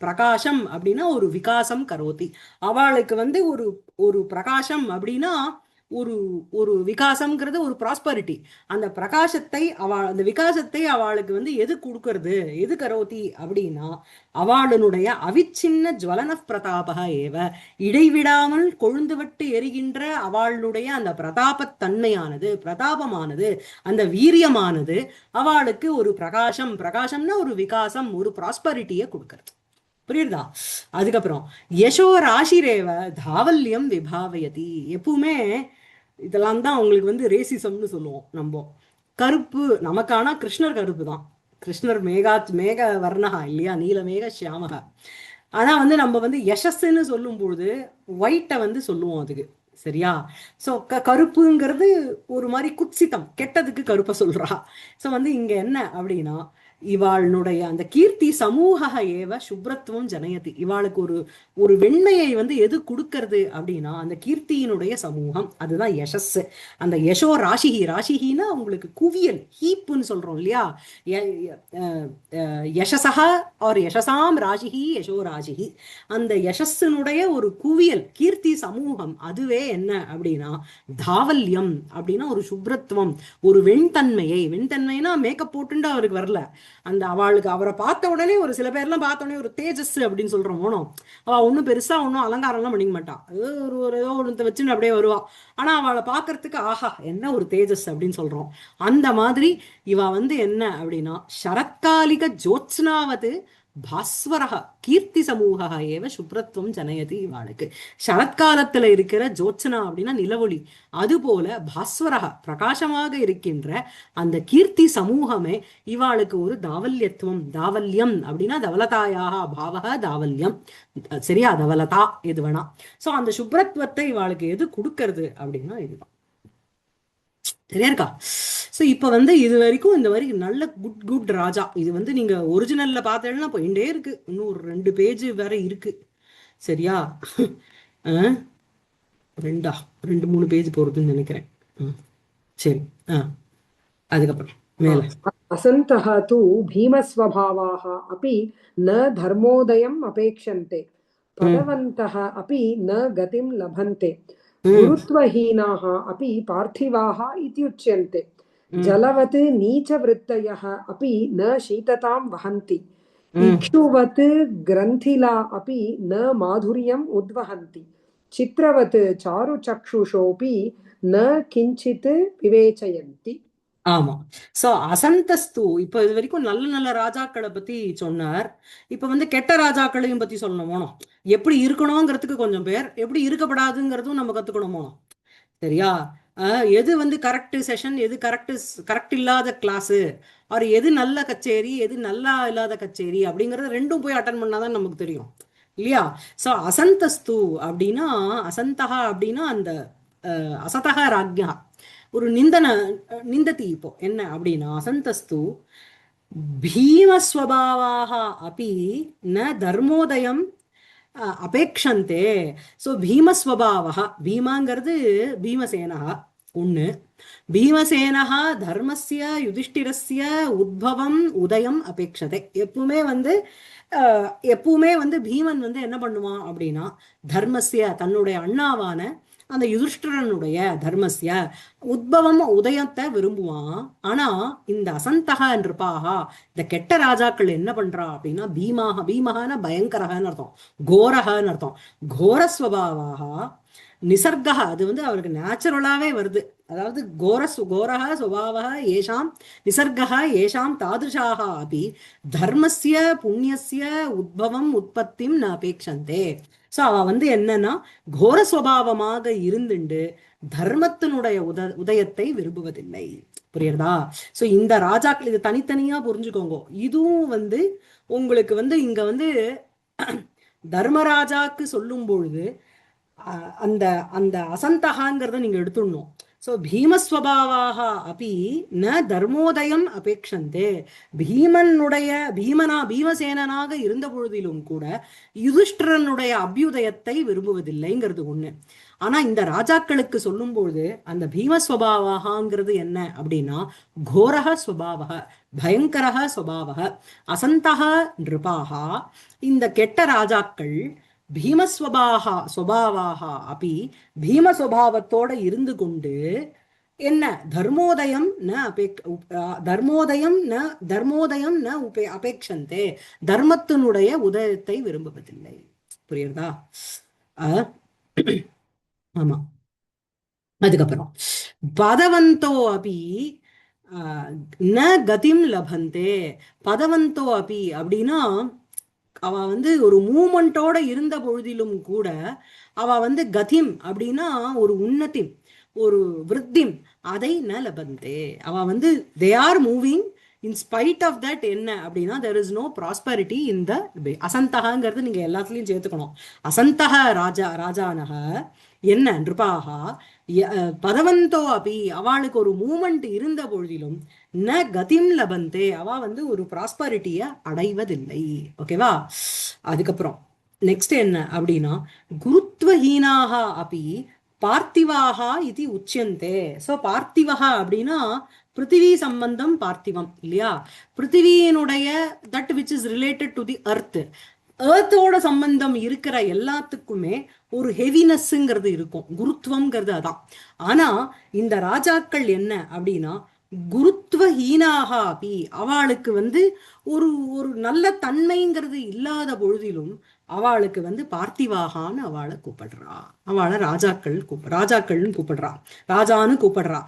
பிரகாசம் அப்படின்னா ஒரு விகாசம் கரோதி. அவளுக்கு வந்து ஒரு ஒரு பிரகாசம் அப்படின்னா ஒரு ஒரு விகாசம்ங்கிறது ஒரு ப்ராஸ்பரிட்டி. அந்த பிரகாசத்தை அந்த விகாசத்தை அவளுக்கு வந்து எது கொடுக்கறது, எது கரோதி அப்படின்னா அவளுடைய அவிச்சின்ன ஜுவலன பிரதாபக ஏவ, இடைவிடாமல் கொழுந்துவிட்டு எரிகின்ற அவளுடைய அந்த பிரதாபத்தன்மையானது, பிரதாபமானது, அந்த வீரியமானது அவளுக்கு ஒரு பிரகாசம், பிரகாசம்னா ஒரு விகாசம், ஒரு ப்ராஸ்பரிட்டியை கொடுக்கறது. புரியுதா? அதுக்கப்புறம் யசோ ராசிரேவ தாவல்யம் விபாவயதி. எப்பவுமே இதெல்லாம் தான் உங்களுக்கு வந்து ரேசிசம்னு சொல்லுவோம் நம்ம. கருப்பு நமக்கான கிருஷ்ணர் கருப்பு தான், கிருஷ்ணர் மேக வர்ணகா இல்லையா, நீல மேக சியாமகா. ஆனா வந்து நம்ம வந்து யசஸ்ன்னு சொல்லும் பொழுது ஒயிட்டை வந்து சொல்லுவோம் அதுக்கு. சரியா? ஸோ கருப்புங்கிறது ஒரு மாதிரி குத்சிதம், கெட்டதுக்கு கருப்பை சொல்றா. ஸோ வந்து இங்க என்ன அப்படின்னா இவாளுடைய அந்த கீர்த்தி சமூக ஏவ சுப்ரத்துவம் ஜனயதி. இவாளுக்கு ஒரு ஒரு வெண்மையை வந்து எது கொடுக்கறது அப்படின்னா அந்த கீர்த்தியினுடைய சமூகம், அதுதான் யசஸ். அந்த யசோ ராசிஹி, ராசிஹின்னா உங்களுக்கு குவியல், ஹீப்புன்னு சொல்றோம் இல்லையா, யசசா ஆர் யசசாம் ராசிஹி யசோ ராசிஹி, அந்த யசஸ்னுடைய ஒரு குவியல், கீர்த்தி சமூகம், அதுவே என்ன அப்படின்னா தாவல்யம் அப்படின்னா ஒரு சுப்ரத்துவம், ஒரு வெண்தன்மையை. வெண்தன்மைனா மேக்கப் போட்டுண்டு அவருக்கு வரல, அந்த அவளுக்கு அவரை பார்த்த உடனே, ஒரு சில பேர்லாம் பார்த்த உடனே ஒரு தேஜஸ் அப்படின்னு சொல்றோம் மோனோ, அவ ஒன்றும் பெருசா ஒன்றும் அலங்காரம்லாம் பண்ணிக்க மாட்டா, ஒரு ஏதோ ஒன்று வச்சுன்னு அப்படியே வருவா. ஆனா அவளை பார்க்கறதுக்கு ஆஹா என்ன ஒரு தேஜஸ் அப்படின்னு சொல்றோம். அந்த மாதிரி இவ வந்து என்ன அப்படின்னா சரத்காலிக ஜோத்ஸ்னாவது பாஸ்வரக கீர்த்தி சமூக ஏவ சுப்ரத்துவம் ஜனயதி. இவாளுக்கு சரத்காலத்துல இருக்கிற ஜோத்ஸ்னா அப்படின்னா நிலவொளி, அதுபோல பாஸ்வரக பிரகாசமாக இருக்கின்ற அந்த கீர்த்தி சமூகமே இவாளுக்கு ஒரு தாவல்யத்துவம். தாவல்யம் அப்படின்னா தவலதாயாக பாவக தாவல்யம். சரியா? தவலதா எது வேணா. சோ அந்த சுப்ரத்துவத்தை இவாளுக்கு எது கொடுக்கறது அப்படின்னா இதுதான். சரியா இருக்கா? ஸோ இப்போ வந்து இது வரைக்கும் இந்த மாதிரி நல்ல குட் குட் ராஜா, இது வந்து நீங்க ஒரிஜினல்ல பார்த்தேன்னா போயிட்டே இருக்கு, இன்னும் ஒரு 2 பேஜ் வேற இருக்கு. சரியா? 2-3 பேஜ் போறதுன்னு நினைக்கிறேன். சரி. அதுக்கப்புறம் மேல வசந்தः तु भीमस्वभावाः अपि न धर्मोदयम् अपेक्षन्ते, पदवन्तः अपि न गतिं लभन्ते, गुरुत्वहीनाः अपि पार्थिवाः इत्युच्यन्ते, जलवत् नीचवृत्तयः अपि न शीततां वहन्ति, इक्षुवत् ग्रन्थिला अपि न माधुर्यम् उद्वहन्ति, चित्रवत् चारुचक्षुषोऽपि न किञ्चित् विवेचयन्ति. ஆமா. சோ அசந்தஸ்து இப்ப இது வரைக்கும் நல்ல நல்ல ராஜாக்களை பத்தி சொன்னார். இப்ப வந்து கெட்ட ராஜாக்களையும் பத்தி சொல்லணும். எப்படி இருக்கணுங்கிறதுக்கு கொஞ்சம் பேர், எப்படி இருக்கப்படாதுங்கிறதும் நம்ம கத்துக்கணுமோ. சரியா? எது வந்து கரெக்ட் செஷன், எது கரெக்ட் இல்லாத கிளாஸ், ஆர் எது நல்ல கச்சேரி, எது நல்லா இல்லாத கச்சேரி அப்படிங்கறது ரெண்டும் போய் அட்டன் பண்ணாதான் நமக்கு தெரியும் இல்லையா? சோ அசந்தஸ்து அப்படின்னா, அசந்தகா அப்படின்னா அந்த அசதக ராஜ்யா, ஒரு நிந்ததி. இப்போ என்ன அப்படின்னா அசந்தஸ்து பீமஸ்வபாவாக அப்படி ந தர்மோதயம் அபேக்ஷந்தே. ஸோ பீமஸ்வபாவா, பீமாங்கிறது பீமசேனா ஒண்ணு. பீமசேனஹா தர்மஸ்ய யுதிஷ்டிரஸ்ய உத்பவம் உதயம் அபேக்ஷதை. எப்பவுமே வந்து பீமன் வந்து என்ன பண்ணுவான் அப்படின்னா, தர்மஸ்ய தன்னுடைய அண்ணாவான அந்த யுதிஷ்டிரனுடைய தர்மஸ்ய உத்பவம் உதயத்தை விரும்புவான். ஆனா இந்த அசந்தக நிருபாகா, இந்த கெட்ட ராஜாக்கள் என்ன பண்றா அப்படின்னா, பீமகான பயங்கரகன்னு அர்த்தம், கோரகன்னு அர்த்தம். கோரஸ்வபாவாக நிசர்கா, அது வந்து அவருக்கு நேச்சுரலாவே வருது. அதாவது கோரக சுபாவக ஏஷாம் நிசர்கா ஏஷாம் தாதிருஷாக அப்படி தர்மஸ்ய புண்ணியஸ்ய உத்பவம் உற்பத்தியும் ந அபேக்ஷந்தே. ஸோ அவ வந்து என்னன்னா கோர சுவாவமாக இருந்துண்டு தர்மத்தினுடைய உதயத்தை விரும்புவதில்லை. புரியுறதா? ஸோ இந்த ராஜாக்கள் இது தனித்தனியா புரிஞ்சுக்கோங்க. இதுவும் வந்து உங்களுக்கு வந்து இங்க வந்து தர்மராஜாக்கு சொல்லும் பொழுது அந்த அந்த அசந்தகாங்கிறத நீங்க எடுத்துடணும். ஸோ பீமஸ்வபாவாக அப்படி ந தர்மோதயம் அபேக்ஷந்தே. பீமசேனனாக இருந்த பொழுதிலும் கூட யுதிஷ்டிரனுடைய அபியுதயத்தை விரும்புவதில்லைங்கிறது ஒண்ணு. ஆனா இந்த ராஜாக்களுக்கு சொல்லும் பொழுது அந்த பீமஸ்வபாவாகங்கிறது என்ன அப்படின்னா, கோரக ஸ்வபாவக, பயங்கரக ஸ்வபாவக, அசந்தக நிருபாகா. இந்த கெட்ட ராஜாக்கள் சுபாவாக அப்படி பீமஸ்வபாவத்தோட இருந்து கொண்டு என்ன தர்மோதயம் ந அபேக்ஷந்தே, தர்மத்தினுடைய உதயத்தை விரும்புவதில்லை. புரியுறதா? ஆமா. அதுக்கப்புறம் பதவந்தோ அப்படி ந கதிம் லபந்தே. பதவந்தோ அப்படி அப்படின்னா, அவ வந்து ஒரு மூமெண்டோட இருந்த பொழுதிலும் கூட அவ வந்து கதிம் அப்படின்னா ஒரு உன்னதி, ஒரு விருத்திம், அதை ந லபந்தே. அவ வந்து they are moving in spite of that. என்ன அப்படின்னா there is no prosperity in the அசந்தகாங்கிறது நீங்க எல்லாத்துலயும் சேர்த்துக்கணும். அசந்தக ராஜானக என்ன நிருபாகா பதவந்தோ அப்படி அவளுக்கு ஒரு மூமெண்ட் இருந்த பொழுதிலும் ந கதிம் லபந்தே, அவ வந்து ஒரு ப்ராஸ்பரிட்டிய அடைவதில்லை. ஓகேவா? அதுக்கப்புறம் நெக்ஸ்ட் என்ன அப்படின்னா, குருத்வஹீனாக அப்படி பார்த்திவாக இது உச்சியந்தே. ஸோ பார்த்திவகா அப்படின்னா பிருத்திவி சம்பந்தம், பார்த்திவம் இல்லையா? பிருத்திவியினுடைய that which is related to the earth, ஏர்த்தோட சம்பந்தம் இருக்கிற எல்லாத்துக்குமே ஒரு ஹெவினஸ்ங்கிறது இருக்கும், குருத்துவம்ங்கிறது அதான். ஆனா இந்த ராஜாக்கள் என்ன அப்படின்னா குருத்துவஹீனாக அப்படி அவளுக்கு வந்து ஒரு ஒரு நல்ல தன்மைங்கிறது இல்லாத பொழுதிலும் அவளுக்கு வந்து பார்த்திவாகான்னு அவளை கூப்பிடுறா. அவளை ராஜாக்கள்னு கூப்பிடுறா, ராஜான்னு கூப்பிடுறா.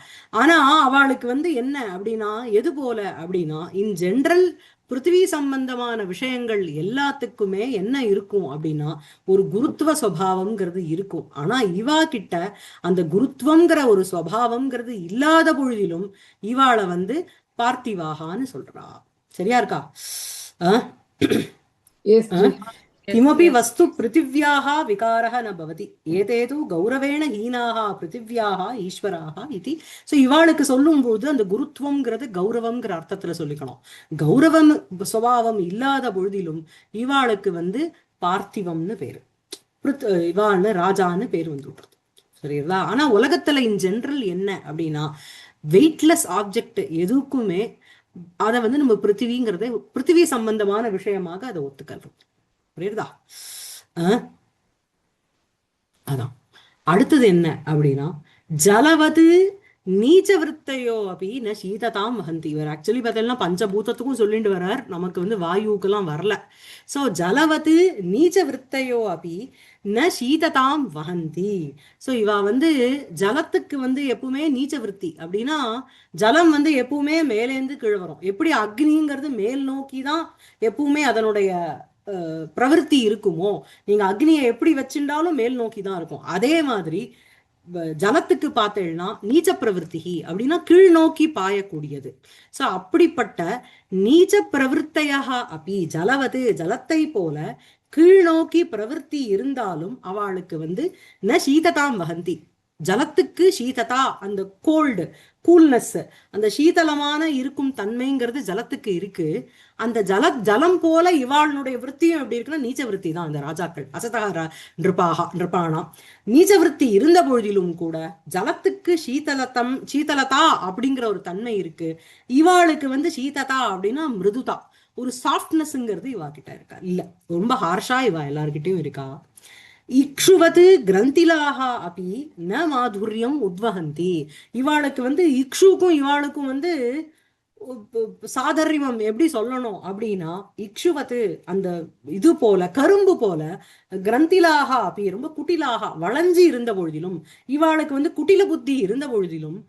ஆனா அவளுக்கு வந்து என்ன அப்படின்னா எது போல அப்படின்னா, இன் ஜென்ரல் பிருத்திவி சம்பந்தமான விஷயங்கள் எல்லாத்துக்குமே என்ன இருக்கும் அப்படின்னா ஒரு குருத்துவ சுவாவம்ங்கிறது இருக்கும். ஆனா இவா கிட்ட அந்த குருத்துவம்ங்கிற ஒரு சுவாவம்ங்கிறது இல்லாத பொழுதிலும் இவாளை வந்து பார்த்திவாகான்னு சொல்றா. சரியா இருக்கா? किमपि वस्तु पृथिव्याः विकारः न भवति, एते तु गौरवेण हीनाः पृथिव्याः ईश्वराः इति. ஸோ இவாளுக்கு சொல்லும்போது அந்த குருத்துவம்ங்கிறது கௌரவம்ங்கிற அர்த்தத்துல சொல்லிக்கணும். கௌரவம் சுபாவம் இல்லாத பொழுதிலும் இவாளுக்கு வந்து பார்த்திவம்னு பேரு, இவான்னு ராஜான்னு பேர் வந்து விட்டுருது. சரிங்களா? ஆனா உலகத்துல இன் ஜென்ரல் என்ன அப்படின்னா வெயிட்லெஸ் ஆப்ஜெக்ட் எதுக்குமே அதை வந்து நம்ம பிருத்திவிங்கிறத பிருத்திவி சம்பந்தமான விஷயமாக அதை ஒத்துக்கணும். புரியுதா? அதான் அடுத்தது என்ன அப்படின்னா ஜலவது நீச்ச விருத்தையோ அப்படி ந சீததாம் வகந்தி. இவர் ஆக்சுவலி பார்த்தீங்கன்னா பஞ்சபூதத்துக்கும் சொல்லிட்டு வர்றார், நமக்கு வந்து வாயுக்கெல்லாம் வரல. சோ ஜலவது நீச்ச விருத்தையோ அப்படி ந சீததாம் வகந்தி. சோ இவ வந்து ஜலத்துக்கு வந்து எப்பவுமே நீச்ச விருத்தி அப்படின்னா, ஜலம் வந்து எப்பவுமே மேலேந்து கீழே வரும். எப்படி அக்னிங்கிறது மேல் நோக்கி தான் எப்பவுமே அதனுடைய பிரவருத்தி இருக்குமோ, நீங்க அக்னியை எப்படி வச்சுட்டாலும் மேல் நோக்கி தான் இருக்கும். அதே மாதிரி ஜலத்துக்கு பார்த்தேன்னா நீச்ச பிரவருத்தி அப்படின்னா கீழ் நோக்கி பாயக்கூடியது. சோ அப்படிப்பட்ட நீச்ச பிரவருத்தையாக அப்படி ஜலவது ஜலத்தை போல கீழ் நோக்கி பிரவருத்தி இருந்தாலும் அவளுக்கு வந்து ந சீததாம் வகந்தி. ஜலத்துக்கு சீததா, அந்த கோல்டு கூல்னஸ், அந்த சீதளமான இருக்கும் தன்மைங்கிறது ஜலத்துக்கு இருக்கு. அந்த ஜலம் போல இவாளுடைய விற்த்தியும் எப்படி இருக்குன்னா நீச்ச விற்பி தான். அந்த ராஜாக்கள் அசதகர நிருபானா நீச்ச விற்பி இருந்த பொழுதிலும் கூட ஜலத்துக்கு சீதலதா அப்படிங்கிற ஒரு தன்மை இருக்கு. இவாளுக்கு வந்து சீததா அப்படின்னா மிருதுதா, ஒரு சாஃப்ட்னஸ்ங்கிறது இவா கிட்ட இருக்கா இல்ல, ரொம்ப ஹார்ஷா இவா எல்லார்கிட்டயும் இருக்கா. இக்ஷுவது கிரந்திலாக அப்படி ந மாதுரியம் உத்வகந்தி. இவாளுக்கு வந்து இக்ஷுக்கும் இவாளுக்கும் வந்து சாதர்யம் எப்படி சொல்லணும் அப்படின்னா, இக்ஷுவது அந்த இது போல கரும்பு போல, கிரந்திலாக அப்படி ரொம்ப குட்டிலாக வளைஞ்சி இருந்த பொழுதிலும், இவாளுக்கு வந்து குட்டில புத்தி இருந்த பொழுதிலும்,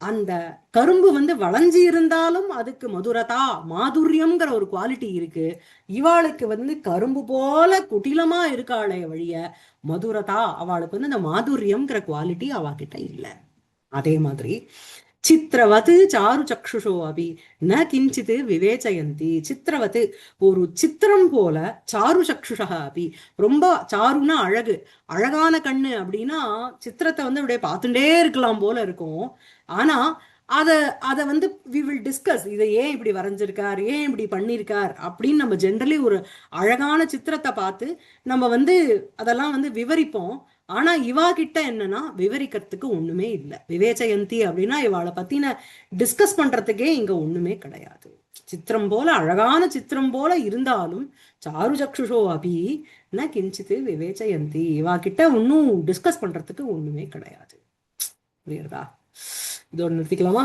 அந்த கரும்பு வந்து வளைஞ்சி இருந்தாலும் அதுக்கு மதுரதா மாதுரியம்ங்கிற ஒரு குவாலிட்டி இருக்கு. இவாளுக்கு வந்து கரும்பு போல குட்டிலமா இருக்காளே வழிய மதுரதா, அவளுக்கு வந்து அந்த மாதுரியம்ங்கிற குவாலிட்டி அவகிட்ட இல்ல. அதே மாதிரி சித்திரவத்து சாரு சக்ஷுஷோ அபி ந கிஞ்சித் விவேச்சயந்தி. சித்திரவத்து ஒரு சித்திரம் போல, சாரு சக்ஷுஷா அபி ரொம்ப சாருன்னா அழகு, அழகான கண்ணு அப்படின்னா சித்திரத்தை வந்து அப்படியே பார்த்துட்டே இருக்கலாம் போல இருக்கும். ஆனா அத அத வந்து வி வில் டிஸ்கஸ், இதை ஏன் இப்படி வரைஞ்சிருக்கார், ஏன் இப்படி பண்ணியிருக்கார் அப்படின்னு நம்ம ஜென்ரலி ஒரு அழகான சித்திரத்தை பார்த்து நம்ம வந்து அதெல்லாம் வந்து விவரிப்போம். ஆனா இவா கிட்ட என்னன்னா விவரிக்கிறதுக்கு ஒண்ணுமே இல்லை. விவேச்சயந்தி அப்படின்னா இவாளை பத்தின டிஸ்கஸ் பண்றதுக்கே இங்க ஒண்ணுமே கிடையாது. சித்திரம் போல அழகான சித்திரம் போல இருந்தாலும் சாரு சக்ஷுஷோ அபி ந கிஞ்சித் விவேச்சயந்தி. இவா கிட்ட ஒன்னும் டிஸ்கஸ் பண்றதுக்கு ஒண்ணுமே கிடையாது. புரியுறதா? இதோட நிறுத்திக்கலாமா?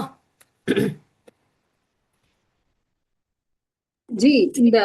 ஜி இந்த